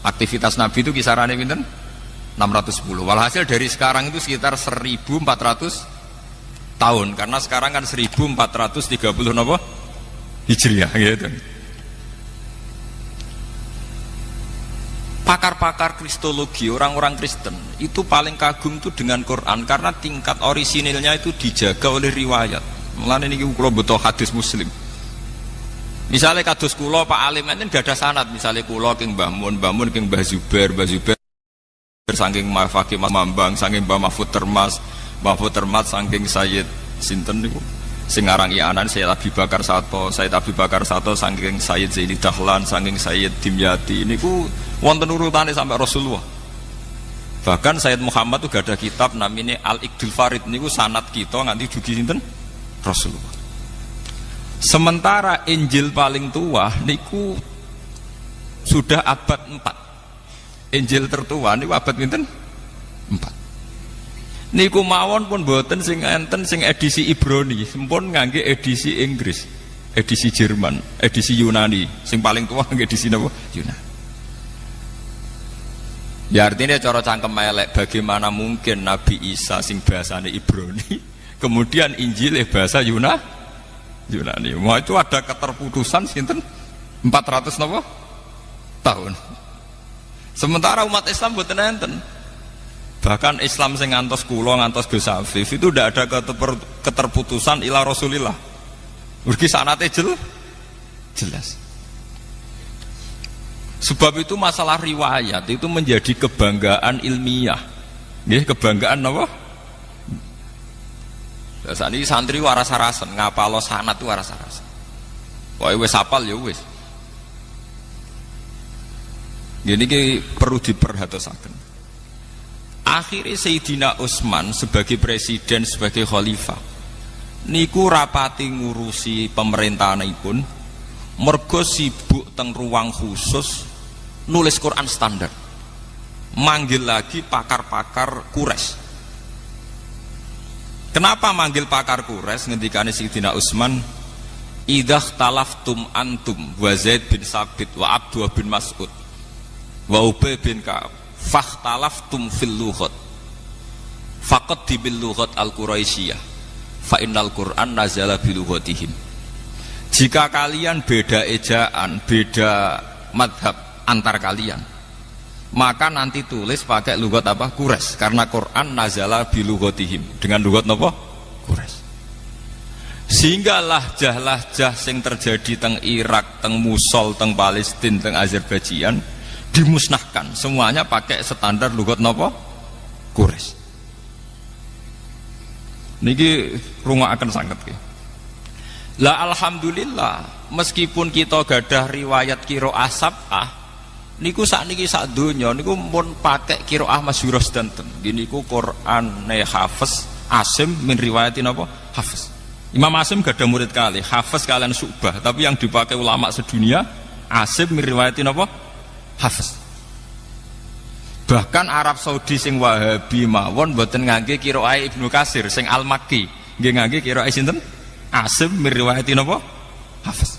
Aktivitas Nabi itu kisarannya pinten? 610. Walhasil dari sekarang itu sekitar 1400 tahun, karena sekarang kan 1430 napa? Hijriah gitu. Pakar-pakar kristologi, orang-orang Kristen itu paling kagum itu dengan Quran karena tingkat orisinilnya itu dijaga oleh riwayat. Mulane niki kula butuh hadis Muslim. Misalnya kados kula Pak Alim enten gak ada sanad, misalnya kula king Mbah Mun, Mbah Mun king Mbah Zubair saking Mbah Fakih Mambang, saking Mbah Mahfud Termas saking Sayyid sinten niku sing aran Ianan Sayyid Abi Bakar Sato saking Sayyid Zaini Dahlan saking Sayyid Dimyati niku wonten urutane sampai Rasulullah. Bahkan Sayyid Muhammad tuh gak ada kitab namanya Al-Iqdul Farid niku sanad kita nganti dugi sinten Rasulullah. Sementara Injil paling tua niku sudah abad 4. Injil tertua niku abad pinten? 4. Niku mawon pun boten sing enten sing edisi Ibrani, sampun ngangge edisi Inggris, edisi Jerman, edisi Yunani. Sing paling tua ngangge edisi napa? Yunani. Ya artinya cara cangkem elek, bagaimana mungkin Nabi Isa sing bahasane Ibrani kemudian Injil bahasa Yunani. Wah itu ada keterputusan sinten 400 napa tahun. Sementara umat Islam boten enten. Bahkan Islam sing ngantos kula ngantos Gus Afif itu tidak ada keterputusan ila Rasulillah. Mergi sanate jelas. Sebab itu masalah riwayat itu menjadi kebanggaan ilmiah. Nggih, kebanggaan napa? Saat ini santri waras-arasan, ngapalo sanad itu waras-arasan. Pokoknya wis hafal ya wis. Jadi perlu diperhatosaken. Akhirnya Sayyidina Utsman sebagai presiden, sebagai khalifah niku rapati ngurusi pemerintahanipun mergo sibuk teng ruang khusus nulis Quran standar. Manggil lagi pakar-pakar Quraisy. Kenapa manggil pakar Quraisy ngendikane Sayyidina Utsman idza talaftum antum wa Zaid bin Sabit wa Abdullah bin Mas'ud wa Ubay bin Ka'ab fakhtalaftum fil lughat faqad bil lughat al quraisyah fa innal Qur'an nazala bi lughatihim. Jika kalian beda ejaan, beda madhab antar kalian, maka nanti tulis pakai lugat apa? Quraisy, karena Quran nazala bi lughatihim, dengan lugat napa? Quraisy. Sehingga lahjah-lahjah sing terjadi teng Irak, teng Mosul, teng Palestina, teng Azerbaijan dimusnahkan, semuanya pakai standar lugat napa? Quraisy. Niki rungokaken sanget nggih. Lah alhamdulillah, meskipun kita gadah riwayat qiraah sab'ah, niku sakniki sak donya niku pun pakai qiraah masyhurah sedanten. Niku Qur'ane Hafiz Asim min riwayatin apa? Hafiz. Imam Asim gak ada murid kali, Hafiz kalian Syu'bah, tapi yang dipakai ulama sedunia Asim min riwayatin apa? Hafiz. Bahkan Arab Saudi sing Wahabi mawon mboten ngangge qiraah Ibnu Katsir sing Al-Makki, nggih ngangge qiraah sinten? Asim min riwayatin apa? Hafiz.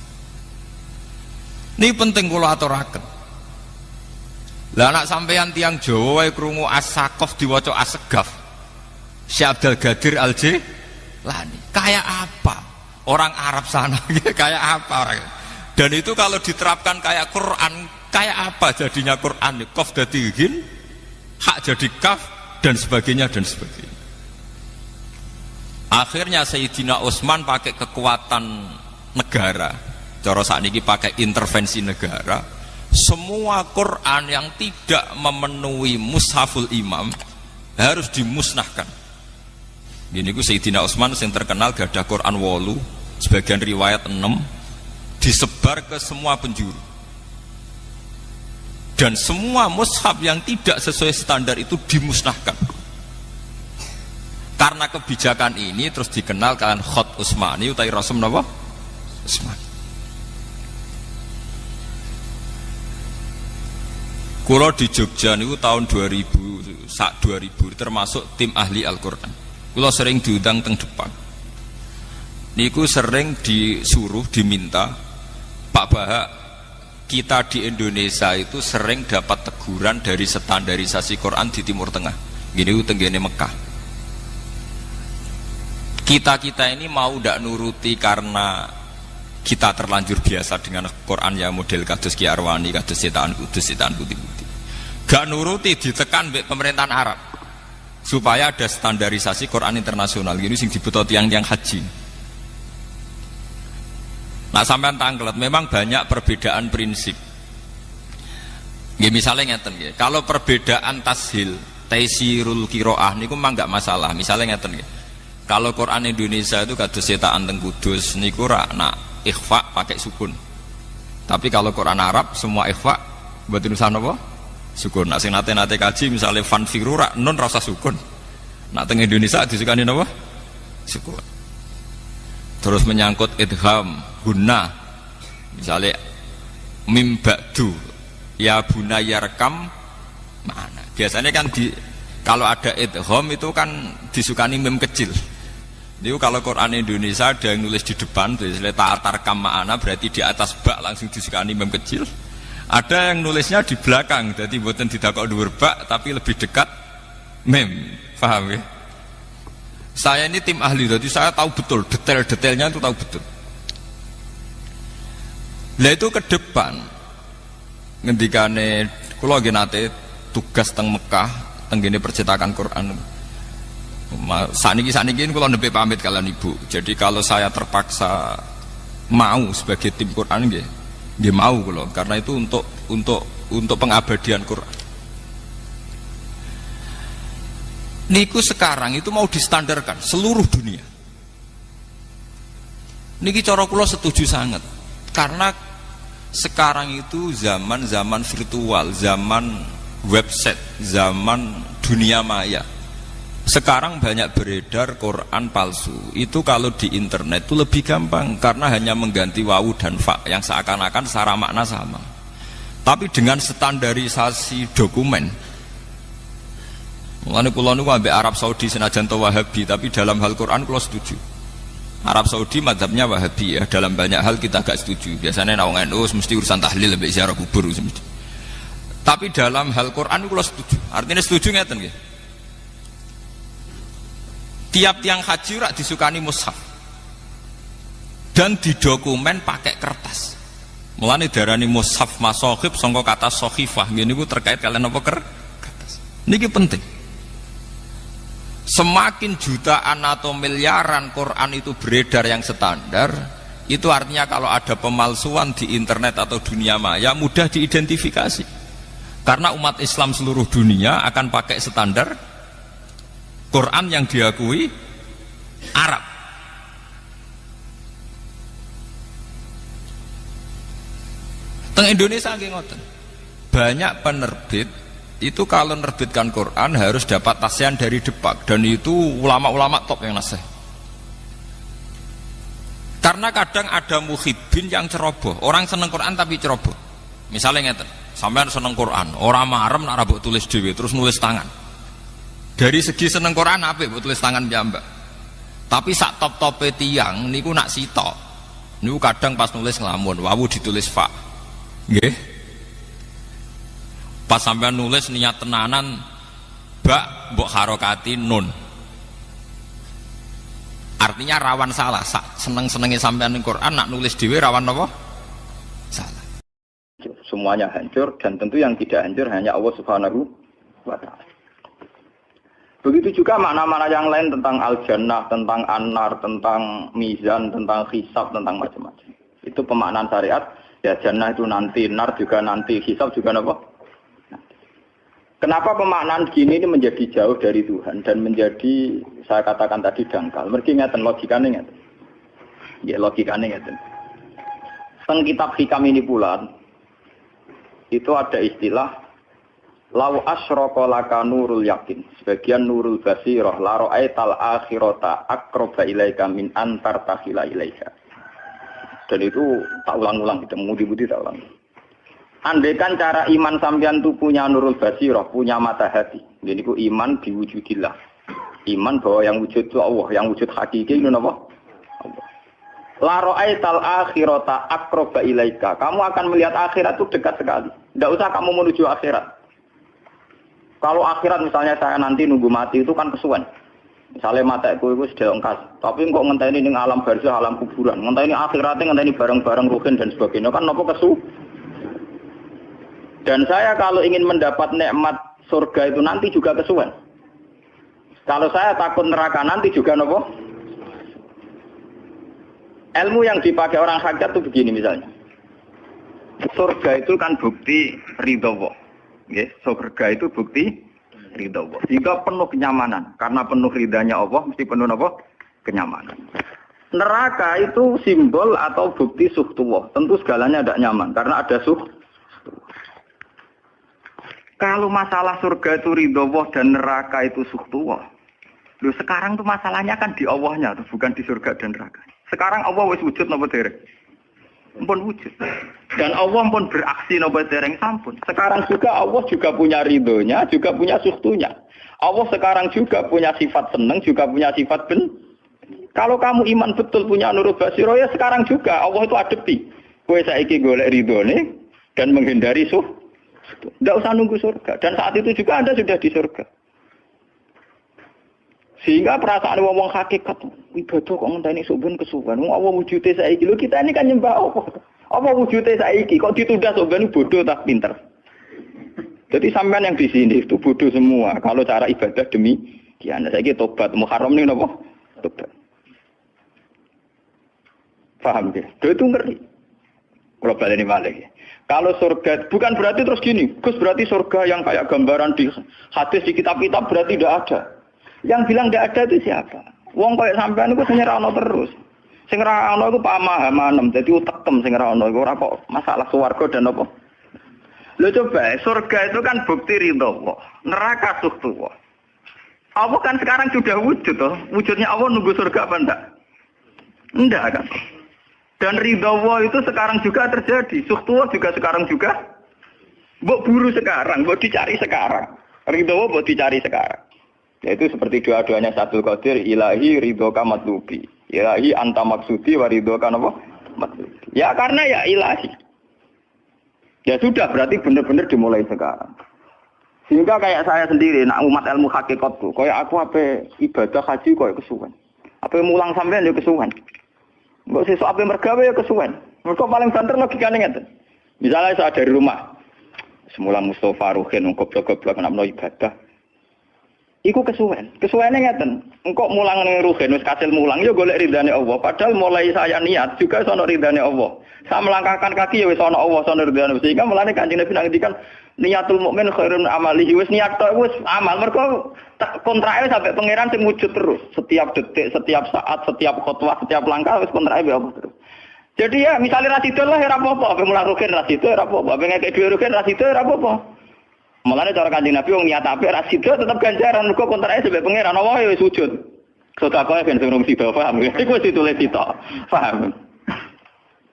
Ini penting kula aturaken. Lah anak sampeyan tiang Jawa wae krungu As-Saqaf diwaca As-Segaf. Syekh Abdul Qadir Al-Jilani. Kayak apa? Orang Arab sana kayak apa orang? Dan itu kalau diterapkan kayak Quran, kayak apa jadinya Quran? Qaf dadi ghin, hak jadi kaf dan sebagainya dan sebagainya. Akhirnya Sayyidina Utsman pakai kekuatan negara. Cara sakniki pakai intervensi negara. Semua Quran yang tidak memenuhi mushaful imam harus dimusnahkan. Gini ku Sayyidina Utsman yang terkenal gak ada Quran 8, sebagian riwayat 6, disebar ke semua penjuru. Dan semua mushaf yang tidak sesuai standar itu dimusnahkan. Karena kebijakan ini terus dikenal kalian Khot Utsmani utai Rasul napa? Utsmani. Kulo di Jogja niku tahun 2000 termasuk tim ahli Al-Qur'an. Kulo sering diundang teng depan. Niku sering disuruh diminta Pak Bahak, kita di Indonesia itu sering dapat teguran dari standarisasi Quran di Timur Tengah. Gini tenggene Mekah. Kita ini mau ndak nuruti karena kita terlanjur biasa dengan Quran ya model kados Ki Arwani, kados Setaan Kudus, Setaan Putih-Putih. Gak nuruti ditekan pemerintahan Arab supaya ada standarisasi Quran internasional. Gini sing dibutuh tiang-tiang haji. Nah sampean tanglet, memang banyak perbedaan prinsip. Nggih misalnya ngeten nggih. Kalau perbedaan tashil, taisirul qiraah niku mah enggak masalah. Misalnya ngeten nggih. Kalau Quran Indonesia itu kados cetakan teng Kudus niku ra nak ikhfa pakai sukun. Tapi kalau Quran Arab semua ikhfa mboten usah napa? Sukun. Nak sing nate kaji misalnya fanfiru ra nun rasa sukun. Nak teng Indonesia disukani napa? Sukun. Terus menyangkut idgham, guna. Misalnya mim ba'du ya bunayya rekam mana? Biasanya kan kalau ada idgham itu kan disukani mim kecil. Itu kalau Quran Indonesia ada yang nulis di depan, tulisnya ta'atarkam ma'ana berarti di atas bak langsung disukani mim kecil. Ada yang nulisnya di belakang, jadi buatan didakok dhuwur bak tapi lebih dekat mim. Paham ya? Saya ini tim ahli, jadi saya tahu betul detail-detailnya itu tahu betul. Lah itu ke depan ngendikane kula nggih nate tugas teng Mekah tenggene percetakan Quran. Saniki kula nembe pamit kalian Ibu. Jadi kalau saya terpaksa mau sebagai tim Quran nggih mau kula karena itu untuk pengabadian Quran. Niku sekarang itu mau distandarkan seluruh dunia. Niki cara kula setuju sangat. Karena sekarang itu zaman virtual, zaman website, zaman dunia maya. Sekarang banyak beredar Quran palsu. Itu kalau di internet itu lebih gampang karena hanya mengganti wawu dan fa yang seakan-akan secara makna sama. Tapi dengan standarisasi dokumen, mulane kula niku ambek Arab Saudi senajan to Wahabi, tapi dalam hal Quran kula setuju. Arab Saudi mazhabnya Wahabi ya, dalam banyak hal kita agak setuju. Biasanya nawang NU mesti urusan tahlil lebih ziarah kubur mesti. Tapi dalam hal Quran kula setuju. Artinya setuju ngeten nggih. Tiap tiang haji rak disukani mushaf. Dan didokumen pakai kertas. Mulane darani mushaf masokhib sangka kata sokhifah. Nggih niku terkait kalian apa kertas. Niki penting. Semakin jutaan atau miliaran Quran itu beredar yang standar, itu artinya kalau ada pemalsuan di internet atau dunia maya mudah diidentifikasi. Karena umat Islam seluruh dunia akan pakai standar Quran yang diakui Arab. Teng Indonesia nggih ngoten. Banyak penerbit itu kalau menerbitkan Quran harus dapat tasian dari Depak, dan itu ulama-ulama top yang nasih. Karena kadang ada muhibbin yang ceroboh, orang seneng Quran tapi ceroboh. Misalnya ngeten, sampean seneng Quran, orang marem nak rabuk tulis dhewe terus nulis tangan. Dari segi seneng Quran apik mbok tulis tangan piyambak. Tapi sak top-tope tiyang niku nak sitok. Niku kadang pas nulis ngelamun, wawu ditulis fa. Nggih. Pas sampean nulis niat tenanan bak mbok harokati nun. Artinya rawan salah. Seneng-senenge sampean ning Quran nak nulis dhewe rawan apa? Salah. Semuanya hancur, dan tentu yang tidak hancur hanya Allah Subhanahu wa taala. Begitu juga makna-makna yang lain tentang al-jannah, tentang an-nar, tentang mizan, tentang hisab, tentang macam-macam. Itu pemaknaan syariat. Ya jannah itu nanti, nar juga nanti, hisab juga apa? Kenapa pemaknaan gini ini menjadi jauh dari Tuhan dan menjadi, saya katakan tadi, dangkal. Mergi ngeten logikane ngeten. Ya logikane ngeten. Teng kitab hikam ini pula itu ada istilah lau asyraka laka nurul yakin, sebagian nurul basirah la ra'aital akhirata aqraba ilaika min antar takhila ilaika. Dan itu tak ulang-ulang, kita mudi-mudi tak ulang. Andaikan cara iman sampean itu punya nurul basirah, punya mata hati. Jadi itu iman diwujudillah. Iman bahwa yang wujud itu Allah, yang wujud hakiki itu apa? Allah. La ra'aital akhirata aqraba ilaika. Kamu akan melihat akhirat itu dekat sekali. Tidak usah kamu menuju akhirat. Kalau akhirat misalnya saya nanti nunggu mati itu kan kesuwen. Misalnya mataku itu sudah engkas. Tapi kok ngenteni ning alam barzah, alam kuburan. Ngenteni akhiratnya, ngenteni barang-barang ruhin dan sebagainya. Kan apa kesu? Dan saya kalau ingin mendapat nikmat surga itu nanti juga kesuwen. Kalau saya takut neraka nanti juga apa? Ilmu yang dipakai orang hakikat itu begini misalnya. Surga itu kan bukti ridho Allah. Nggih, surga itu bukti ridho Allah. Sehingga penuh kenyamanan. Karena penuh ridhanya Allah mesti penuh apa? Kenyamanan. Neraka itu simbol atau bukti suhtullah. Tentu segalanya tidak nyaman karena ada Kalau masalah surga itu ridho Allah dan neraka itu suhtullah. Loh sekarang tuh masalahnya kan di Allahnya, bukan di surga dan neraka. Sekarang Allah wis wujud napa dereng? Ampun wujud. Dan Allah pun beraksi napa dereng sampun. Sekarang juga Allah juga punya ridhonya, juga punya suhtunya. Allah sekarang juga punya sifat seneng, juga punya sifat Kalau kamu iman betul punya nurul basiro ya sekarang juga Allah itu adepi. Kowe saiki golek ridhone dan menghindari Tidak usah nunggu surga. Dan saat itu juga Anda sudah di surga. Sehingga perasaan wong hakikat ibadah kok ngenteni suben kesuwen. Wong Allah wujude saiki. Lho kita ini kan nyembah apa? Apa wujude saiki kok ditunda suben bodoh tak pinter. Jadi sampean yang di sini itu bodoh semua. Kalau cara ibadah demikian. Saiki tobat Muharram ning napa? Tobat. Paham ya? Itu ngeri. Kalau baleni malih. Kalau surga bukan berarti terus gini. Gus berarti surga yang kayak gambaran di hadis di kitab-kitab berarti tidak ada. Yang bilang tidak ada itu siapa? Wong kayak sampean itu sing ora ono terus. Sing ora ono iku pamahaman, dadi utekem sing ora ono iku ora kok masalah swarga dan apa. Lho coba, surga itu kan bukti ridho Allah. Neraka suhtullah. Allah kan sekarang sudah wujud toh. Wujudnya Allah nunggu surga apa enggak? Enggak kan? Dan ridho Allah itu sekarang juga terjadi. Suhtullah juga sekarang juga. Mbok buru sekarang, mbok dicari sekarang. Ridho Allah mbok dicari sekarang. Yaitu seperti doa-doanya Satul Qadir, ilahi ridhoka matlubi. Ilahi anta maksudi wa ridhoka apa? Matlubi. Ya karena ya ilahi. Ya sudah berarti benar-benar dimulai sekarang. Sehingga kayak saya sendiri, nak umat ilmu hakikat tuh, kayak aku apa ibadah haji kayak kesuwen. Apa mulang sampean ya kesuwen. Mbok sesuk ape mergawe ya kesuwen. Mergo paling banter logikane ngeten. Misalnya saya dari rumah. Semula Mustofa Ruhin goblok-goblok nek menawa ibadah. Iku kesuwen. Kesuwene ngeten. Engkok mulang ning Ruhin wis kasil mulang ya golek ridane Allah. Padahal mulai saya niat juga sono ridane Allah. Saya melangkahkan kaki ya wis ana Allah sono ridane. Sehingga mulane Kanjeng Nabi ngendikan niatul mukmin khairun amalihi wis niat tok wis amal. Mergo kontrake sampai pangeran sing wujud terus. Setiap detik, setiap saat, setiap khotbah, setiap langkah wis kontrake Allah terus. Jadi ya misalnya rasidul lah ya apa-apa, apa mulang Ruhin rasidul ya apa-apa, apa ngekek dhewe Ruhin rasidul ya apa-apa. Mulane cara Kanjeng Nabi wong niat apik rasidul tetep ganjaran mergo kontrake sampai pangeran Allah ya wis wujud. Sedekah ben sing rung sida paham. Iku wis ditulis sita. Paham.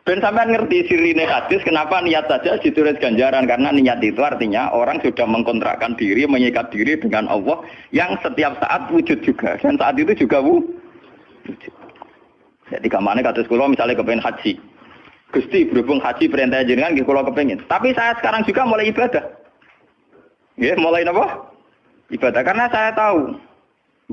Ben sampean ngerti sirine hadis kenapa niat saja ditulis ganjaran karena niat itu artinya orang sudah mengkontrakkan diri, mengikat diri dengan Allah yang setiap saat wujud juga dan saat itu juga wujud. Jadi kamane kados kula misalnya kepengin haji. Gusti berhubung haji perintah jenengan nggih kula kepengin. Tapi saya sekarang juga mulai ibadah. Nggih, mulai napa? Ibadah karena saya tahu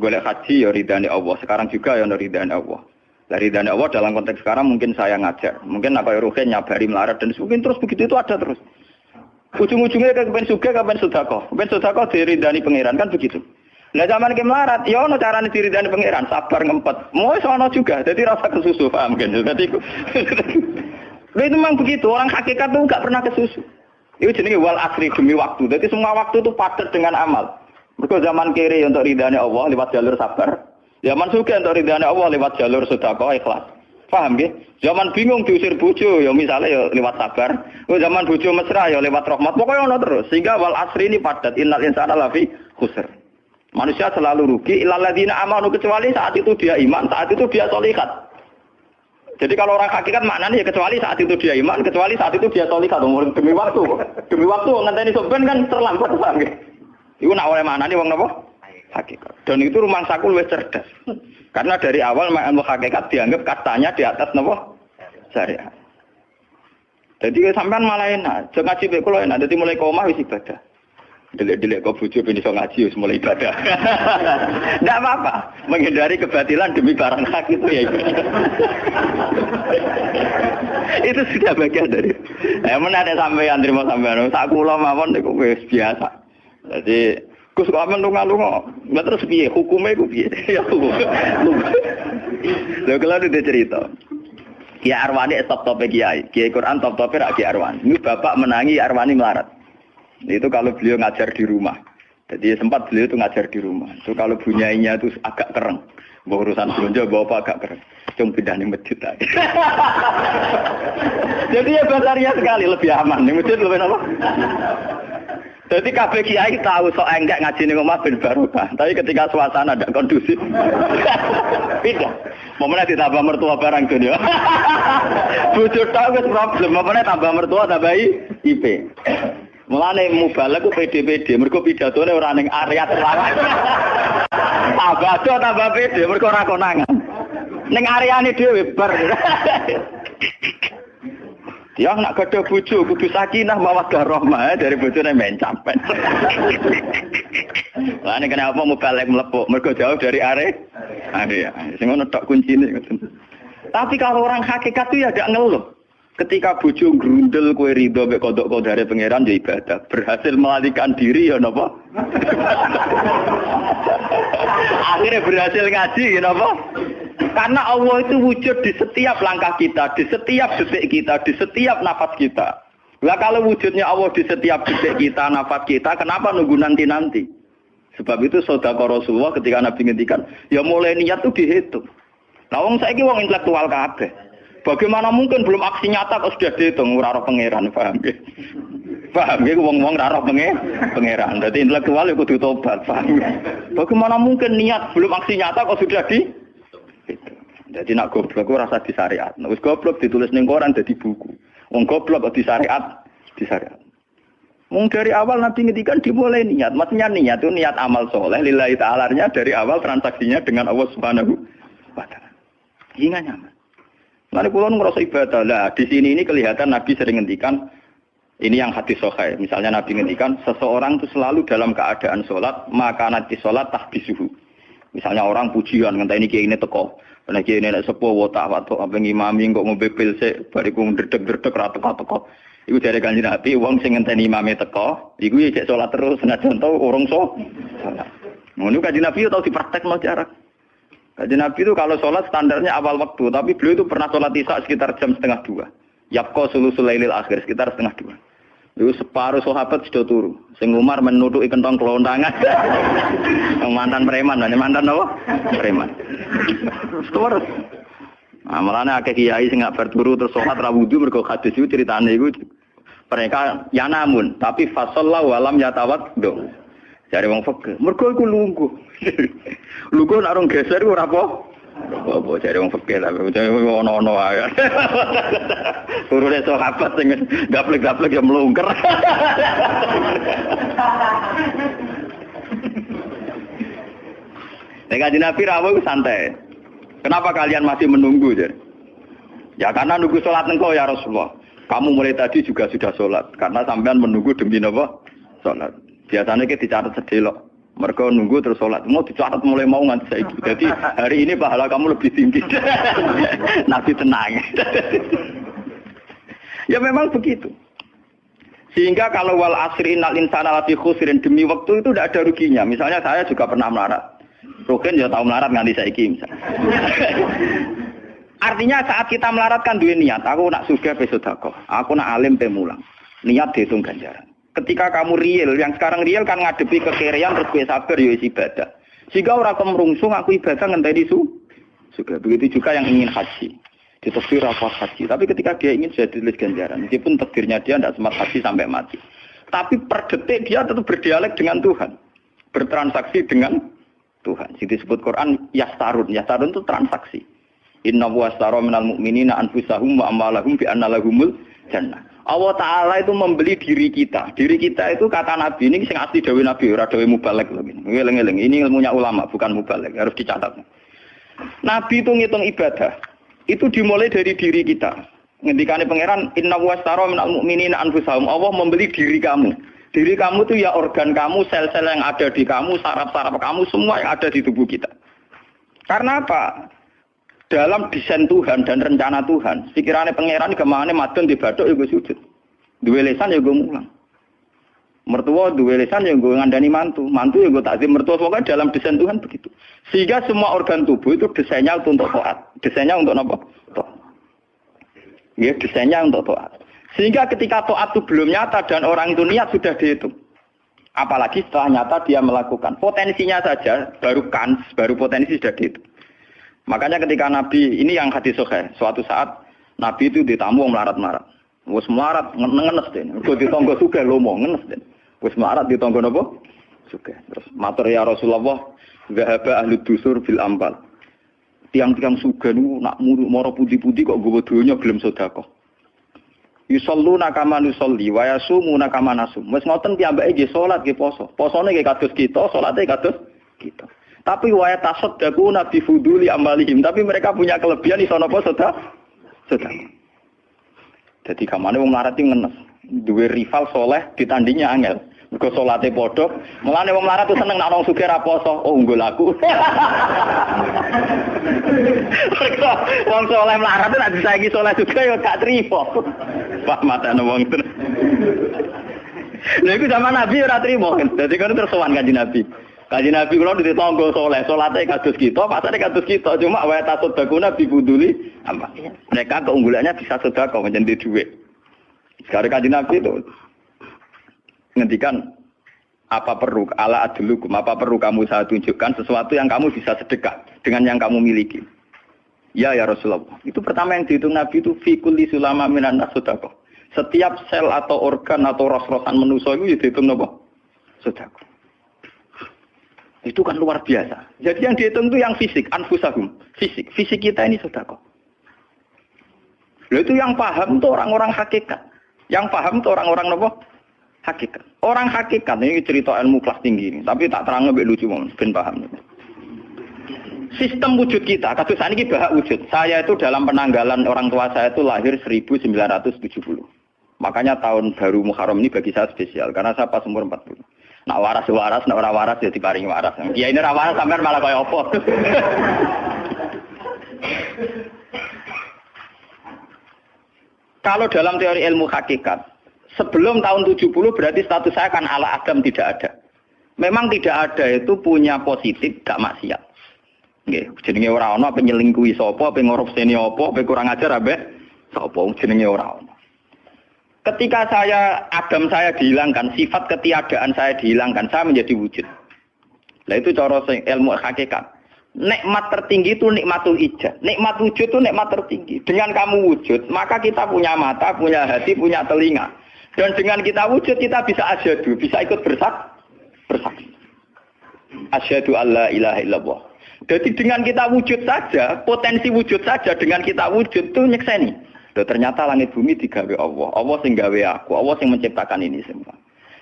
golek haji ya ridane Allah. Sekarang juga ya ridane Allah. Dari ridane Allah dalam konteks sekarang mungkin saya ngajar. Mungkin apa Ruhin nyabari melarat dan mungkin terus begitu itu ada terus. Ujung-ujungnya kepen suga, kepen sedekah. Kepen sedekah diridani pangeran kan begitu. Nah zaman ke melarat, ya ono carane diridani pangeran, sabar ngempet. Mau sono juga, jadi rasa kesusu paham kan. Jadi itu memang begitu, orang hakikat tuh enggak pernah kesusu. Itu jenenge wal asri demi waktu. Jadi semua waktu itu padat dengan amal. Mergo zaman kiri untuk ridane Allah lewat jalur sabar. Zaman sugih untuk ridane Allah lewat jalur sedekah ikhlas. Paham nggih? Zaman bingung diusir bojo ya misalnya ya lewat sabar. Zaman bojo mesra ya lewat rahmat. Pokoknya ono terus. Sehingga wal asri ini padat. Innal insana lafi khusr. Manusia selalu rugi illal ladzina amanu kecuali saat itu dia iman, saat itu dia sholihat. Jadi kalau orang hakikat maknanya ya kecuali saat itu dia iman, kecuali saat itu dia sholihat. Demi waktu. Demi waktu ngenteni sampean kan terlambat paham nggih? Iku nak oleh maknane wong napa? Hakikat. Dan itu rumah sakul wis cerdas. Karena dari awal ilmu hakikat dianggap katanya di atas napa? Syariat. Jadi sampean malah enak. Jangan ngaji mek kula enak. Dadi mulai omah wis ibadah. Delek-delek kok bojo ben iso ngaji wis mulai ibadah. Enggak apa-apa. Menghindari kebatilan demi barang hak itu ya ibadah. Itu sudah bagian dari. Menarik sampean terima sampean. Sak kula mawon niku wis biasa. Jadi Gus kok amen lunga-lunga. Lah terus piye hukume iku piye? Ya hukum. Lha kalau ada cerita. Kiai Arwani top-tope Kiai Quran top-tope rak Kiai Arwani. Ini bapak menangi Arwani melarat. Itu kalau beliau ngajar di rumah. Jadi sempat beliau itu ngajar di rumah. Itu kalau bunyainya itu agak kereng. Bawa urusan belanja bawa apa agak kereng. Cuma pindah di masjid aja. Jadi ya basaria sekali lebih aman. Di masjid lebih apa? Jadi kabeh kiai tahu sok enggak ngaji ning omah ben barokah. Tapi ketika suasana tidak kondusif, pindah. Momennya ditambah mertua barang dunia. Bojo tahu wis problem, momennya tambah mertua tambah IP. Mulane mubalek ku PD-PD, mergo pidatone ora ning area terlarang. Tambah PD, mergo ora konangan. Ning areane dhewe bar. Dia nak gadah bojo kudu sakinah mawaddah rahmah dari bojone mencampen. Lah nek kenapa mubalek mlepuk mergo jauh dari area. Sing ngono tok kuncine. Tapi kalau orang hakikat itu ya gak ngeluh. Ketika bojo grundel kowe ridho mek kodok kodare pangeran ya ibadah. Berhasil melalikan diri ya napa? Akhirnya berhasil ngaji ya napa? Karena Allah itu wujud di setiap langkah kita, di setiap detik kita, di setiap nafas kita. Lah kalau wujudnya Allah di setiap detik kita, nafas kita, kenapa nunggu nanti-nanti? Sebab itu sedekah Rasulullah ketika Nabi ngendikan, ya mulai niat itu dihitung. Nah wong saiki wong intelektual kabeh. Bagaimana mungkin belum aksi nyata kok sudah dihitung ora roh pangeran, paham nggih? Paham nggih wong-wong ora roh pangeran. Dadi intelektual ya kudu tobat, paham. Bagaimana mungkin niat belum aksi nyata kok sudah di jadi nak goblok ora rasa di syariat. Nek wis goblok ditulis ning koran dadi buku. Wong goblok kok di syariat. Wong dari awal Nabi ngendikan dimulai niat. Maksudnya niat itu niat amal soleh lillahi ta'ala-nya dari awal transaksinya dengan Allah Subhanahu wa taala. Hingga nyaman. Lalu kula ngerasa ibadah. Lah di sini ini kelihatan Nabi sering ngendikan ini yang hadis sahih. Misalnya Nabi ngendikan seseorang itu selalu dalam keadaan salat, maka nanti salat tahbisuhu. Misalnya orang pujian ngenteni kiai ini teko. Nek kiai nek sepuh watak watuk apa ngimami kok ngombe pil sik bariku ndredeg-ndredeg ra teko-teko. Iku jare Kanjeng Nabi wong sing ngenteni imame teko, iku cek salat terus senajan tau urung salat. Ngono Kanjeng Nabi tau dipraktekno jarak. Kanjeng Nabi itu kalau salat standarnya awal waktu, tapi beliau itu pernah salat Isya sekitar jam 1:30. Yaqqa sulusul lailil akhir sekitar 1:30. Itu separuh sahabat sudah turu. Sing Umar menutuki kentong kelontangan. Mantan preman, mantan apa? Preman. Terus. Nah, malahnya akeh kiai sing gak berturu terus salat ra wudu mergo hadis iku critane iku mereka ya namun tapi fasallahu alam yatawat do. Jare wong fikih, mergo iku lungguh. Lungguh nek orang geser iku ora apa? Apa jare wong fikih ta ono-ono ae. Turune sahabat sing gaplek-gaplek ya mlungker. Nek Kanjeng Nabi rawuh iku santai. Kenapa kalian masih menunggu? Ya karena nunggu sholat engkau ya Rasulullah. Kamu mulai tadi juga sudah sholat. Karena sampean menunggu demi apa? Sholat. Biasanya kita dicatat sedelok. Mereka nunggu terus sholat. Mau dicatat mulai mau nganti saiki. Jadi hari ini pahala kamu lebih tinggi. Nabi tenang. Ya memang begitu. Sehingga kalau wal asri innal insana lafi khusrin demi waktu itu tidak ada ruginya. Misalnya saya juga pernah melarat. Rugen ya tahu melarat nganti saiki misalnya. Artinya saat kita melarat kan duwe niat, aku nak sugih pe sedekah, aku nak alim pe mulang. Niat dihitung ganjaran. Ketika kamu real, yang sekarang real kan ngadepi kekerean terus kowe sabar ya ibadah. Jika ora kemrungsung aku ibadah ngenteni sugih. Begitu juga yang ingin haji. Ditakdir apa haji, tapi ketika dia ingin sudah ditulis ganjaran. Meskipun takdirnya dia tidak sempat haji sampai mati. Tapi per detik dia tetap berdialek dengan Tuhan. Bertransaksi dengan Tuhan. Yang disebut Quran yastarun. Yastarun itu transaksi. Inna wastara minal mu'minina anfusahum wa amwalahum bi anna lahumul jannah. Allah Ta'ala itu membeli diri kita. Diri kita itu kata Nabi ini sing asli dawuh Nabi ora dawuh mubalek lho. Ngeleng-eleng. Ini ilmunya ulama bukan mubalek. Harus dicatat. Nabi itu ngitung ibadah. Itu dimulai dari diri kita. Ngendikane pangeran inna wastara minal mu'minina anfusahum. Allah membeli diri kamu. Diri kamu itu ya organ kamu, sel-sel yang ada di kamu, saraf-saraf kamu, semua yang ada di tubuh kita. Karena apa? Dalam desain Tuhan dan rencana Tuhan, pikirannya pangeran kemana madon di bathuk ya gue sujud. Duwe lesan ya gue mulang. Mertua duwe lesan ya gue ngandani mantu. Mantu ya gue takzim mertua. Pokoknya dalam desain Tuhan begitu. Sehingga semua organ tubuh itu desainnya untuk taat. Desainnya untuk apa? Ya, desainnya untuk taat. Sehingga ketika taat itu belum nyata dan orang itu niat sudah dihitung. Apalagi setelah nyata dia melakukan. Potensinya saja baru potensi sudah dihitung. Makanya ketika Nabi, ini yang hadis sahih, suatu saat Nabi itu ditamu melarat-melarat. Wes melarat ngenes den. Kok ditonggo sugih lomo ngenes den. Wes melarat ditonggo napa? Sugih. Terus matur ya Rasulullah, zahaba ahli dusur bil ambal. Tiang-tiang sugih niku nak moro pundi-pundi kok nggawa donya gelem sedekah. Yusalluna kama nusolli wa yasumuna kama nasum. Wis ngoten piyambake nggih salat nggih poso. Posone nggih kados kita, salate kados kita. Tapi wa tasaddaquna bi fuduli amalihim. Tapi mereka punya kelebihan iso napa sedekah. Jadi kamane wong melarat iki ngenes. Duwe rival soleh ditandingnya angel. Mergo salate padha, mulane wong melarat tuh seneng nek wong sugih ra poso. Oh, unggul aku. Mergo wong soleh melarat nek disaiki soleh juga ya gak trimo. Pak matane wong ten. Lha iku zaman Nabi ora trimo. Dadi kan terus sowan Kanjeng Nabi. Kanjeng Nabi kula ditonggo soleh, salate kados kita, pasane kados kita. Cuma wa tasodakuna bi buduli apa? Mereka keunggulannya bisa sedekah menjadi duit. Sekarang Kanjeng Nabi itu ngendikan apa perlu ala adlukum, apa perlu kamu saya tunjukkan sesuatu yang kamu bisa sedekah dengan yang kamu miliki. Ya Rasulullah. Itu pertama yang dihitung Nabi itu fi kulli sulama minan nas sedekah. Setiap sel atau organ atau ros-rosan manusia itu dihitung apa? Sedekah. Itu kan luar biasa. Jadi yang dihitung itu yang fisik, anfusahum, fisik. Fisik kita ini sedekah. Lalu itu yang paham itu orang-orang hakikat. Yang paham itu orang-orang apa? Hakikat. Orang hakikat ini cerita ilmu kelas tinggi ini, tapi tak terang lebih lucu ben paham. Sistem wujud kita, kasus ini bahak wujud. Saya itu dalam penanggalan orang tua saya itu lahir 1970. Makanya tahun baru Muharram ini bagi saya spesial karena saya pas umur 40. Nak waras, nak ora waras ya diparingi waras. Ya ini ora waras sampean malah kaya apa. Kalau dalam teori ilmu hakikat, sebelum tahun 70 berarti status saya kan ala Adam tidak ada. Memang tidak ada itu punya positif gak maksiat. Nggih, jenenge ora ana penyelingkuhi sapa, pengorupseni apa, kurang ajar ambek sapa jenenge ora ana. Ketika Adam saya dihilangkan, sifat ketiadaan saya dihilangkan, saya menjadi wujud. Nah itu cara ilmu hakikat. Nikmat tertinggi itu nikmatul ijad. Nikmat wujud itu nikmat tertinggi. Dengan kamu wujud, maka kita punya mata, punya hati, punya telinga. Dan dengan kita wujud, kita bisa asyhadu, bisa ikut bersaksi. Asyhadu alla ilaha illallah. Jadi dengan kita wujud saja, potensi wujud saja dengan kita wujud itu nyekseni. Loh, ternyata langit bumi digawe Allah. Allah sing gawe aku, Allah sing menciptakan ini semua.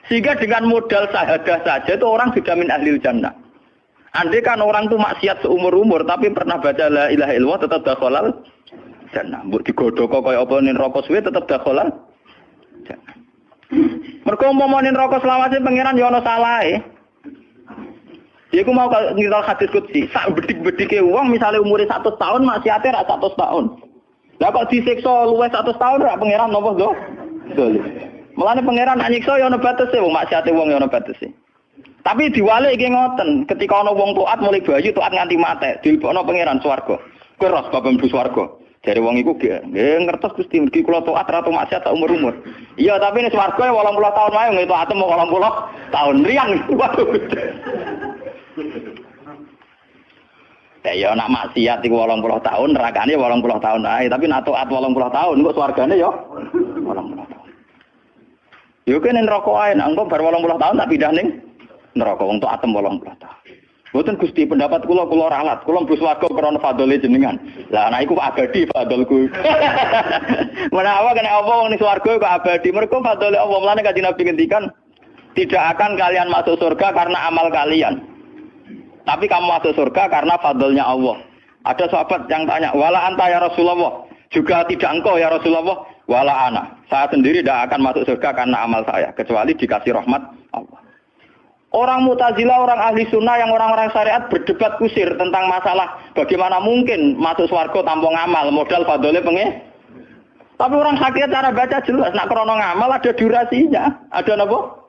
Sehingga dengan modal syahadah saja itu orang sudah min ahlil jannah. Andai kan orang itu maksiat seumur-umur tapi pernah baca la ilaha illallah tetap dakhalal jannah. Mbok digodhok kaya apa ning neraka suwe tetap dakhalal jannah. Mergo umpama ning neraka selawase pangeran ya ana salahe. Iku mau ngiral hadis qudsi, sak bedik-bedike wong misale umure 100 tahun maksiate ra 100 tahun. Lah kok disiksa luwih 100 tahun ra pangeran napa lho? Dolim. Mulane pangeran anyiksa ya ana batese wong maksiate wong ya ana batese. Tapi diwalik iki ngoten, ketika ana wong taat mulai bayi taat nganti mate, dilebokno pangeran swarga. Kowe ros bab mlebu swarga. Jare wong iku nggih ngertos Gusti mergi kula taat ra maksiat sak umur-umur. Iya, tapi ning swarga 80 tahun wae nggih taat mau 80 tahun riang. Waduh. Ya nak maksiat iku 80 tahun, nerakane 80 tahun ae, tapi nak taat 80 tahun kok swargane ya 80 tahun. Yo kene neraka ae, nek engko bar 80 tahun tak pindah ning neraka wong taat 80 tahun. Mboten Gusti pendapat kula ralat, kula mlebu swarga krana fadhole jenengan. Lah ana iku abadi fadholku. Menawa kena apa wong ning swarga kok abadi, mergo fadhole Allah. Mulane Kanjeng Nabi ngendikan, tidak akan kalian masuk surga karena amal kalian. Tapi kamu masuk surga karena fadlnya Allah. Ada sahabat yang tanya, wala anta ya Rasulullah. Juga tidak engkau ya Rasulullah. Wala ana. Saya sendiri tidak akan masuk surga karena amal saya. Kecuali dikasih rahmat Allah. Orang Mu'tazilah, orang ahli sunnah yang orang-orang syariat berdebat kusir tentang masalah bagaimana mungkin masuk surga tanpa ngamal. Modal fadlnya pengen. Tapi orang hakikat cara baca jelas. Nak krono ngamal ada durasinya. Ada apa?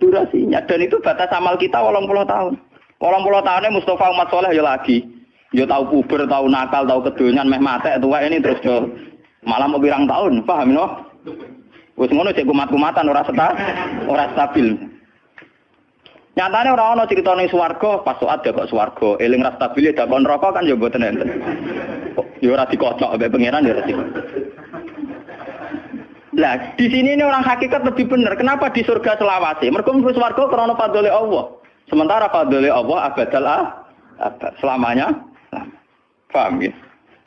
Durasinya. Dan itu batas amal kita 80 tahun. 80 tahunnya Mustafa Umat Soleh ya lagi. Ya tahu puber, tahu nakal, tahu kedonyan, meh mate tua ini terus Malah mau pirang tahun, paham no? Wis ngono cek kumat-kumatan ora stabil. Nyatane ora ana crita ning swarga, pas saat kok swarga, eling ra stabil dakon neraka kan ya mboten enten. Ya ora dikocok mbek pangeran ya ora dikocok. Lah, di sini ini orang hakikat lebih benar. Kenapa di surga selawase? Mergo mlebu swarga krana fadhole Allah. Sementara fadhole Allah abadal abad, selamanya. Paham ya?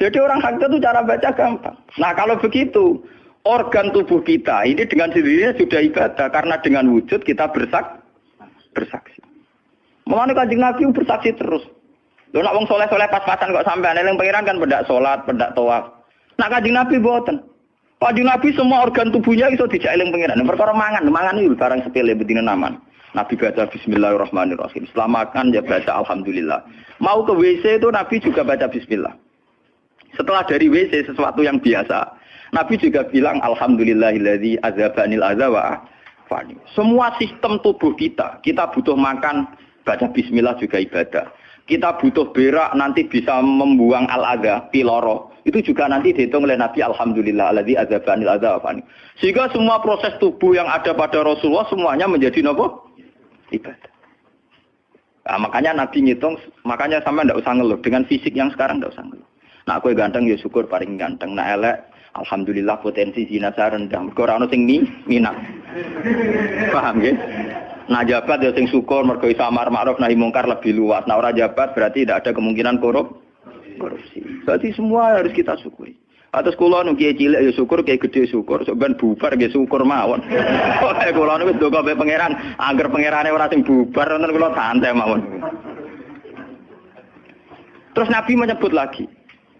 Jadi orang hakikat itu cara baca gampang. Nah, kalau begitu, organ tubuh kita ini dengan sendirinya sudah ibadah karena dengan wujud kita bersaksi. Mulane Kanjeng Nabi bersaksi terus. Lho nek wong saleh-saleh pas-pasan kok sampean eling pangeran kan pendak salat, pendak tawaf. Nek Kanjeng Nabi mboten. Kanjeng Nabi semua organ tubuhnya iso dijak eling pangeran. Perkara mangan iki barang sepele bedine naman. Nabi baca bismillahirrahmanirrahim. Setelah makan ya baca alhamdulillah. Mau ke WC itu Nabi juga baca bismillah. Setelah dari WC sesuatu yang biasa, Nabi juga bilang alhamdulillahilladzi azhabanil adza wa afani. Semua sistem tubuh kita butuh makan, baca bismillah juga ibadah. Kita butuh berak nanti bisa membuang al-adza, piloro. Itu juga nanti dihitung oleh Nabi alhamdulillahilladzi azhabanil adza wa afani. Sehingga semua proses tubuh yang ada pada Rasulullah semuanya menjadi nopo? Ibadah. Nah, makanya Nabi ngitung, makanya sampai ndak usah ngeluh dengan fisik yang sekarang ndak usah ngeluh. Nah, aku ganteng ya syukur paling ganteng. Nah, elek alhamdulillah potensi zina saya rendah. Mergo ora ono sing minat. Paham nggih? Nah, jabat ya sing syukur mergo iso amar ma'ruf nahi mungkar lebih luas. Nah, ora jabat berarti tidak ada kemungkinan korupsi. Berarti semua harus kita syukuri. Atas kula nu kiye cilik ya syukur, kiye gedhe syukur, sok ben bubar nggih syukur mawon. Kula nu wis ndonga mbek pangeran, angger pangerane ora sing bubar wonten kula santai mawon. Terus Nabi menyebut lagi.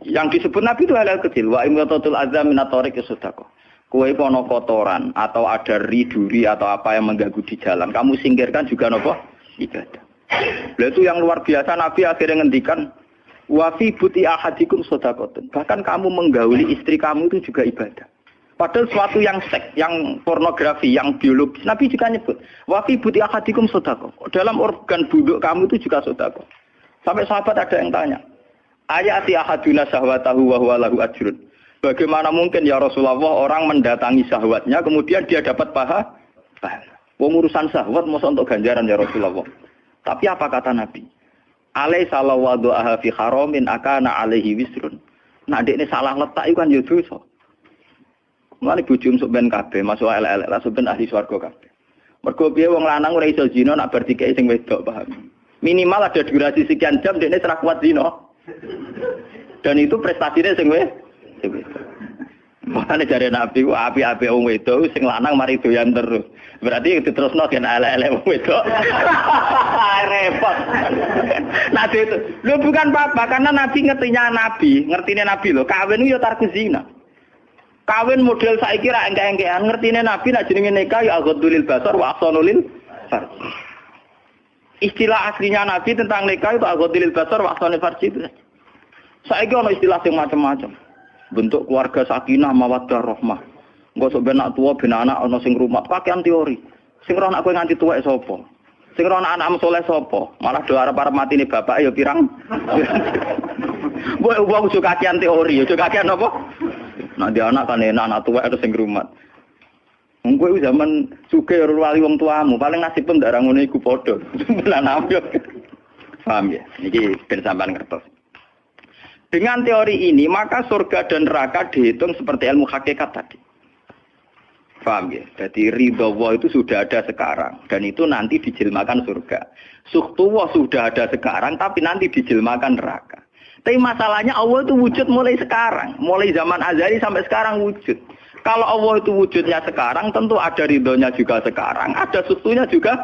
Yang disebut Nabi itu hal kecil. Wa imatatul azam minatorik sedekah. Kowe pono kotoran atau ada riduri atau apa yang mengganggu di jalan, kamu singkirkan juga nopo ibadah. Lah itu yang luar biasa Nabi akhirnya ngendikan wa fi buti ahadikum sedekah. Bahkan kamu menggauli istri kamu itu juga ibadah. Padahal suatu yang seks, yang pornografi, yang biologis, Nabi juga nyebut wa fi buti ahadikum sedekah. Dalam organ buduk kamu itu juga sedekah. Sampai sahabat ada yang tanya, ayati ahaduna syahwatahu wa huwa lahu ajrun. Bagaimana mungkin ya Rasulullah orang mendatangi syahwatnya kemudian dia dapat pahala? Wong urusan syahwat masa untuk ganjaran ya Rasulullah. Tapi apa kata Nabi? Alaisa lawadha'a fi haramin akana alaihi wisrun. Nah dekne salah letak iku kan ya dosa. Mulane bojo sok ben kabeh masuk elek-elek lah sok ben ahli swarga kabeh. Mergo piye wong lanang ora iso zina nak bar dikeki sing wedok paham. Minimal ada durasi sekian jam dekne ora kuat zina. Dan itu prestasinya sing wedok. Makanya dari Nabi ku api-api wong wedok sing lanang mari doyan terus. Berarti diterusno gen elek-elek wong wedok. Repot. Nabi itu, lu bukan apa-apa karena Nabi ngertine Nabi lho, kawin yo tarku zina. Kawin model saiki ra engke-engkean, ngertine Nabi nek jenenge nikah ya aghdulil basar wa ahsanulil farj. Istilah aslinya Nabi tentang nikah itu aghdulil basar wa ahsanul farj itu. Saiki ono istilah sing macam-macam. Bentuk keluarga sakinah mawaddah rahmah. Engko sok ben anak tuwa ben anak ana sing rumah, pakaian teori. Sing ora anak kowe nganti tuwek sapa? Sing ora anak saleh sapa? Malah do arep-arep matine bapak ya pirang. Mbok wong sok kakean teori, sok kakean apa? Nek dia anak kan enak anak tuwek terus sing rumah. Wong kowe zaman sugih ora wali wong tuamu, paling nasib pun ndak ngono iku padha. Lan api. Paham ya? Niki ben sampean ngertos. Dengan teori ini, maka surga dan neraka dihitung seperti ilmu hakikat tadi. Paham ya? Jadi ridha Allah itu sudah ada sekarang. Dan itu nanti dijelmakan surga. Suhtullah sudah ada sekarang, tapi nanti dijelmakan neraka. Tapi masalahnya Allah itu wujud mulai sekarang. Mulai zaman azali sampai sekarang wujud. Kalau Allah itu wujudnya sekarang, tentu ada ridhonya juga sekarang. Ada suhtunya juga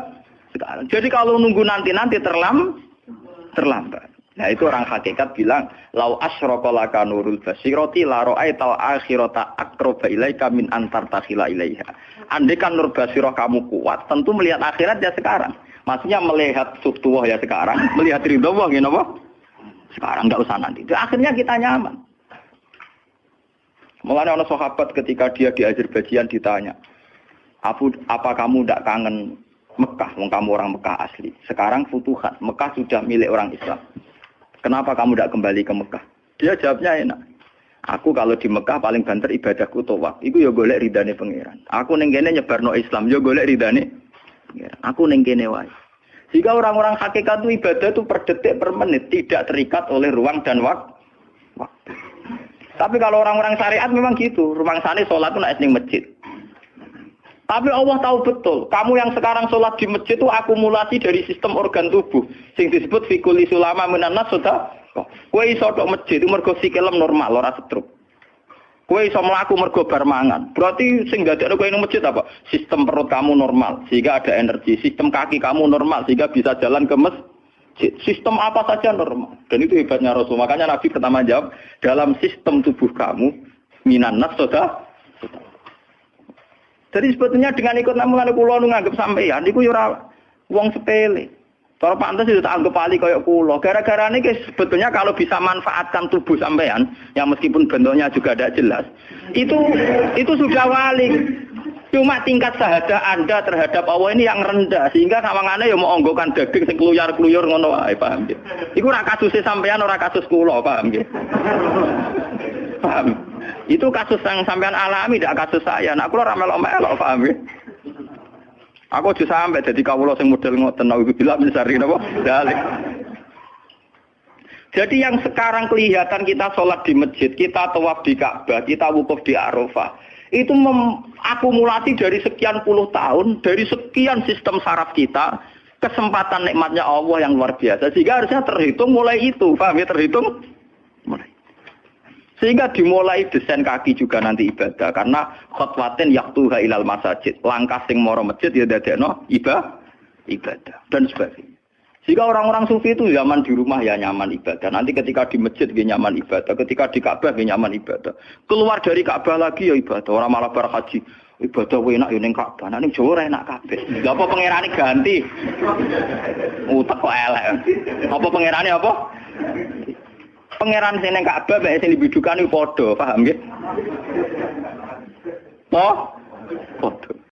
sekarang. Jadi kalau nunggu nanti-nanti terlambat. Nah itu orang hakikat bilang lau asyraka laka nurul basirati la ra'aital akhirata aqraba ilaika min antar takhila ilaiha. Andai kan nur basirah kamu kuat, tentu melihat akhirat ya sekarang. Maksudnya melihat subtuwah ya sekarang, melihat ridha Allah ngene apa? Sekarang enggak usah nanti. Akhirnya kita nyaman. Mulanya orang sahabat ketika dia di Azerbaijan ditanya, apa kamu tidak kangen Mekah? Wong kamu orang Mekah asli. Sekarang futuhat, Mekah sudah milik orang Islam. Kenapa kamu tidak kembali ke Mekah? Dia jawabnya enak. Aku kalau di Mekah paling banter ibadahku tawaf. Iku ya golek ridane pangeran. Aku ning kene nyebarno Islam, ya golek ridane pangeran. Aku ning kene wae. Jika orang-orang hakikat itu ibadah itu per detik per menit, tidak terikat oleh ruang dan waktu. Tapi kalau orang-orang syariat memang gitu, rumangsane sholat itu nek ning masjid. Tapi Allah tahu betul, kamu yang sekarang sholat di masjid itu akumulasi dari sistem organ tubuh, sing disebut fikuli sulama minanas sudah. Kowe iso tok masjid itu mergo sikilem normal, ora stroke. Kowe iso mlaku mergo bar mangan. Berarti sing dadekno kowe ning masjid apa? Sistem perut kamu normal sehingga ada energi, sistem kaki kamu normal sehingga bisa jalan ke masjid. Sistem apa saja normal. Dan itu hebatnya Rasul. Makanya Nabi pertama jawab, dalam sistem tubuh kamu minanas sudah. Jadi sebetulnya dengan ikut namungan kula nganggep sampeyan niku yo ora wong sepele. Cara pantes itu tak anggap pali kayak kula. Gara-gara ini sebetulnya kalau bisa manfaatkan tubuh sampean, yang meskipun bentuknya juga tidak jelas, itu sudah wali. Cuma tingkat sahaja Anda terhadap Allah ini yang rendah, sehingga kawangannya ya mau onggokan daging sing kluyar-kluyur ngono wae, paham nggih. Iku ora kasuse sampean, ora kasus kula, paham nggih. Paham. Itu kasus yang sampean alami, tidak kasus saya. Nah, kula ora melok-melok, paham nggih. Aku aja sampai jadi kawula sing model ngoten aku bilang misari napa dalek. Jadi yang sekarang kelihatan kita sholat di masjid, kita tawaf di Ka'bah, kita wukuf di Arafah, itu akumulasi dari sekian puluh tahun, dari sekian sistem saraf kita, kesempatan nikmatnya Allah yang luar biasa. Sehingga harusnya terhitung mulai itu, paham ya, terhitung mulai. Sehingga dimulai desain kaki juga nanti ibadah. Karena khotwatin yaktuha ilal masajid. Langkah sing moro masjid ya dadekno ibadah. Dan sebagainya. Sehingga orang-orang sufi itu zaman di rumah ya nyaman ibadah. Nanti ketika di masjid dia nyaman ibadah. Ketika di Ka'bah dia nyaman ibadah. Keluar dari Ka'bah lagi ya ibadah. Orang malah berhaji. Ibadah enak ya ning Ka'bah. Nah ning Jawa enak kabeh. Lha apa pangerane ganti? Utek kok elek. Apa pangerane apa? Pangeran sing ning Ka'bah bae sing dibidukani padha, paham nggih? Padha.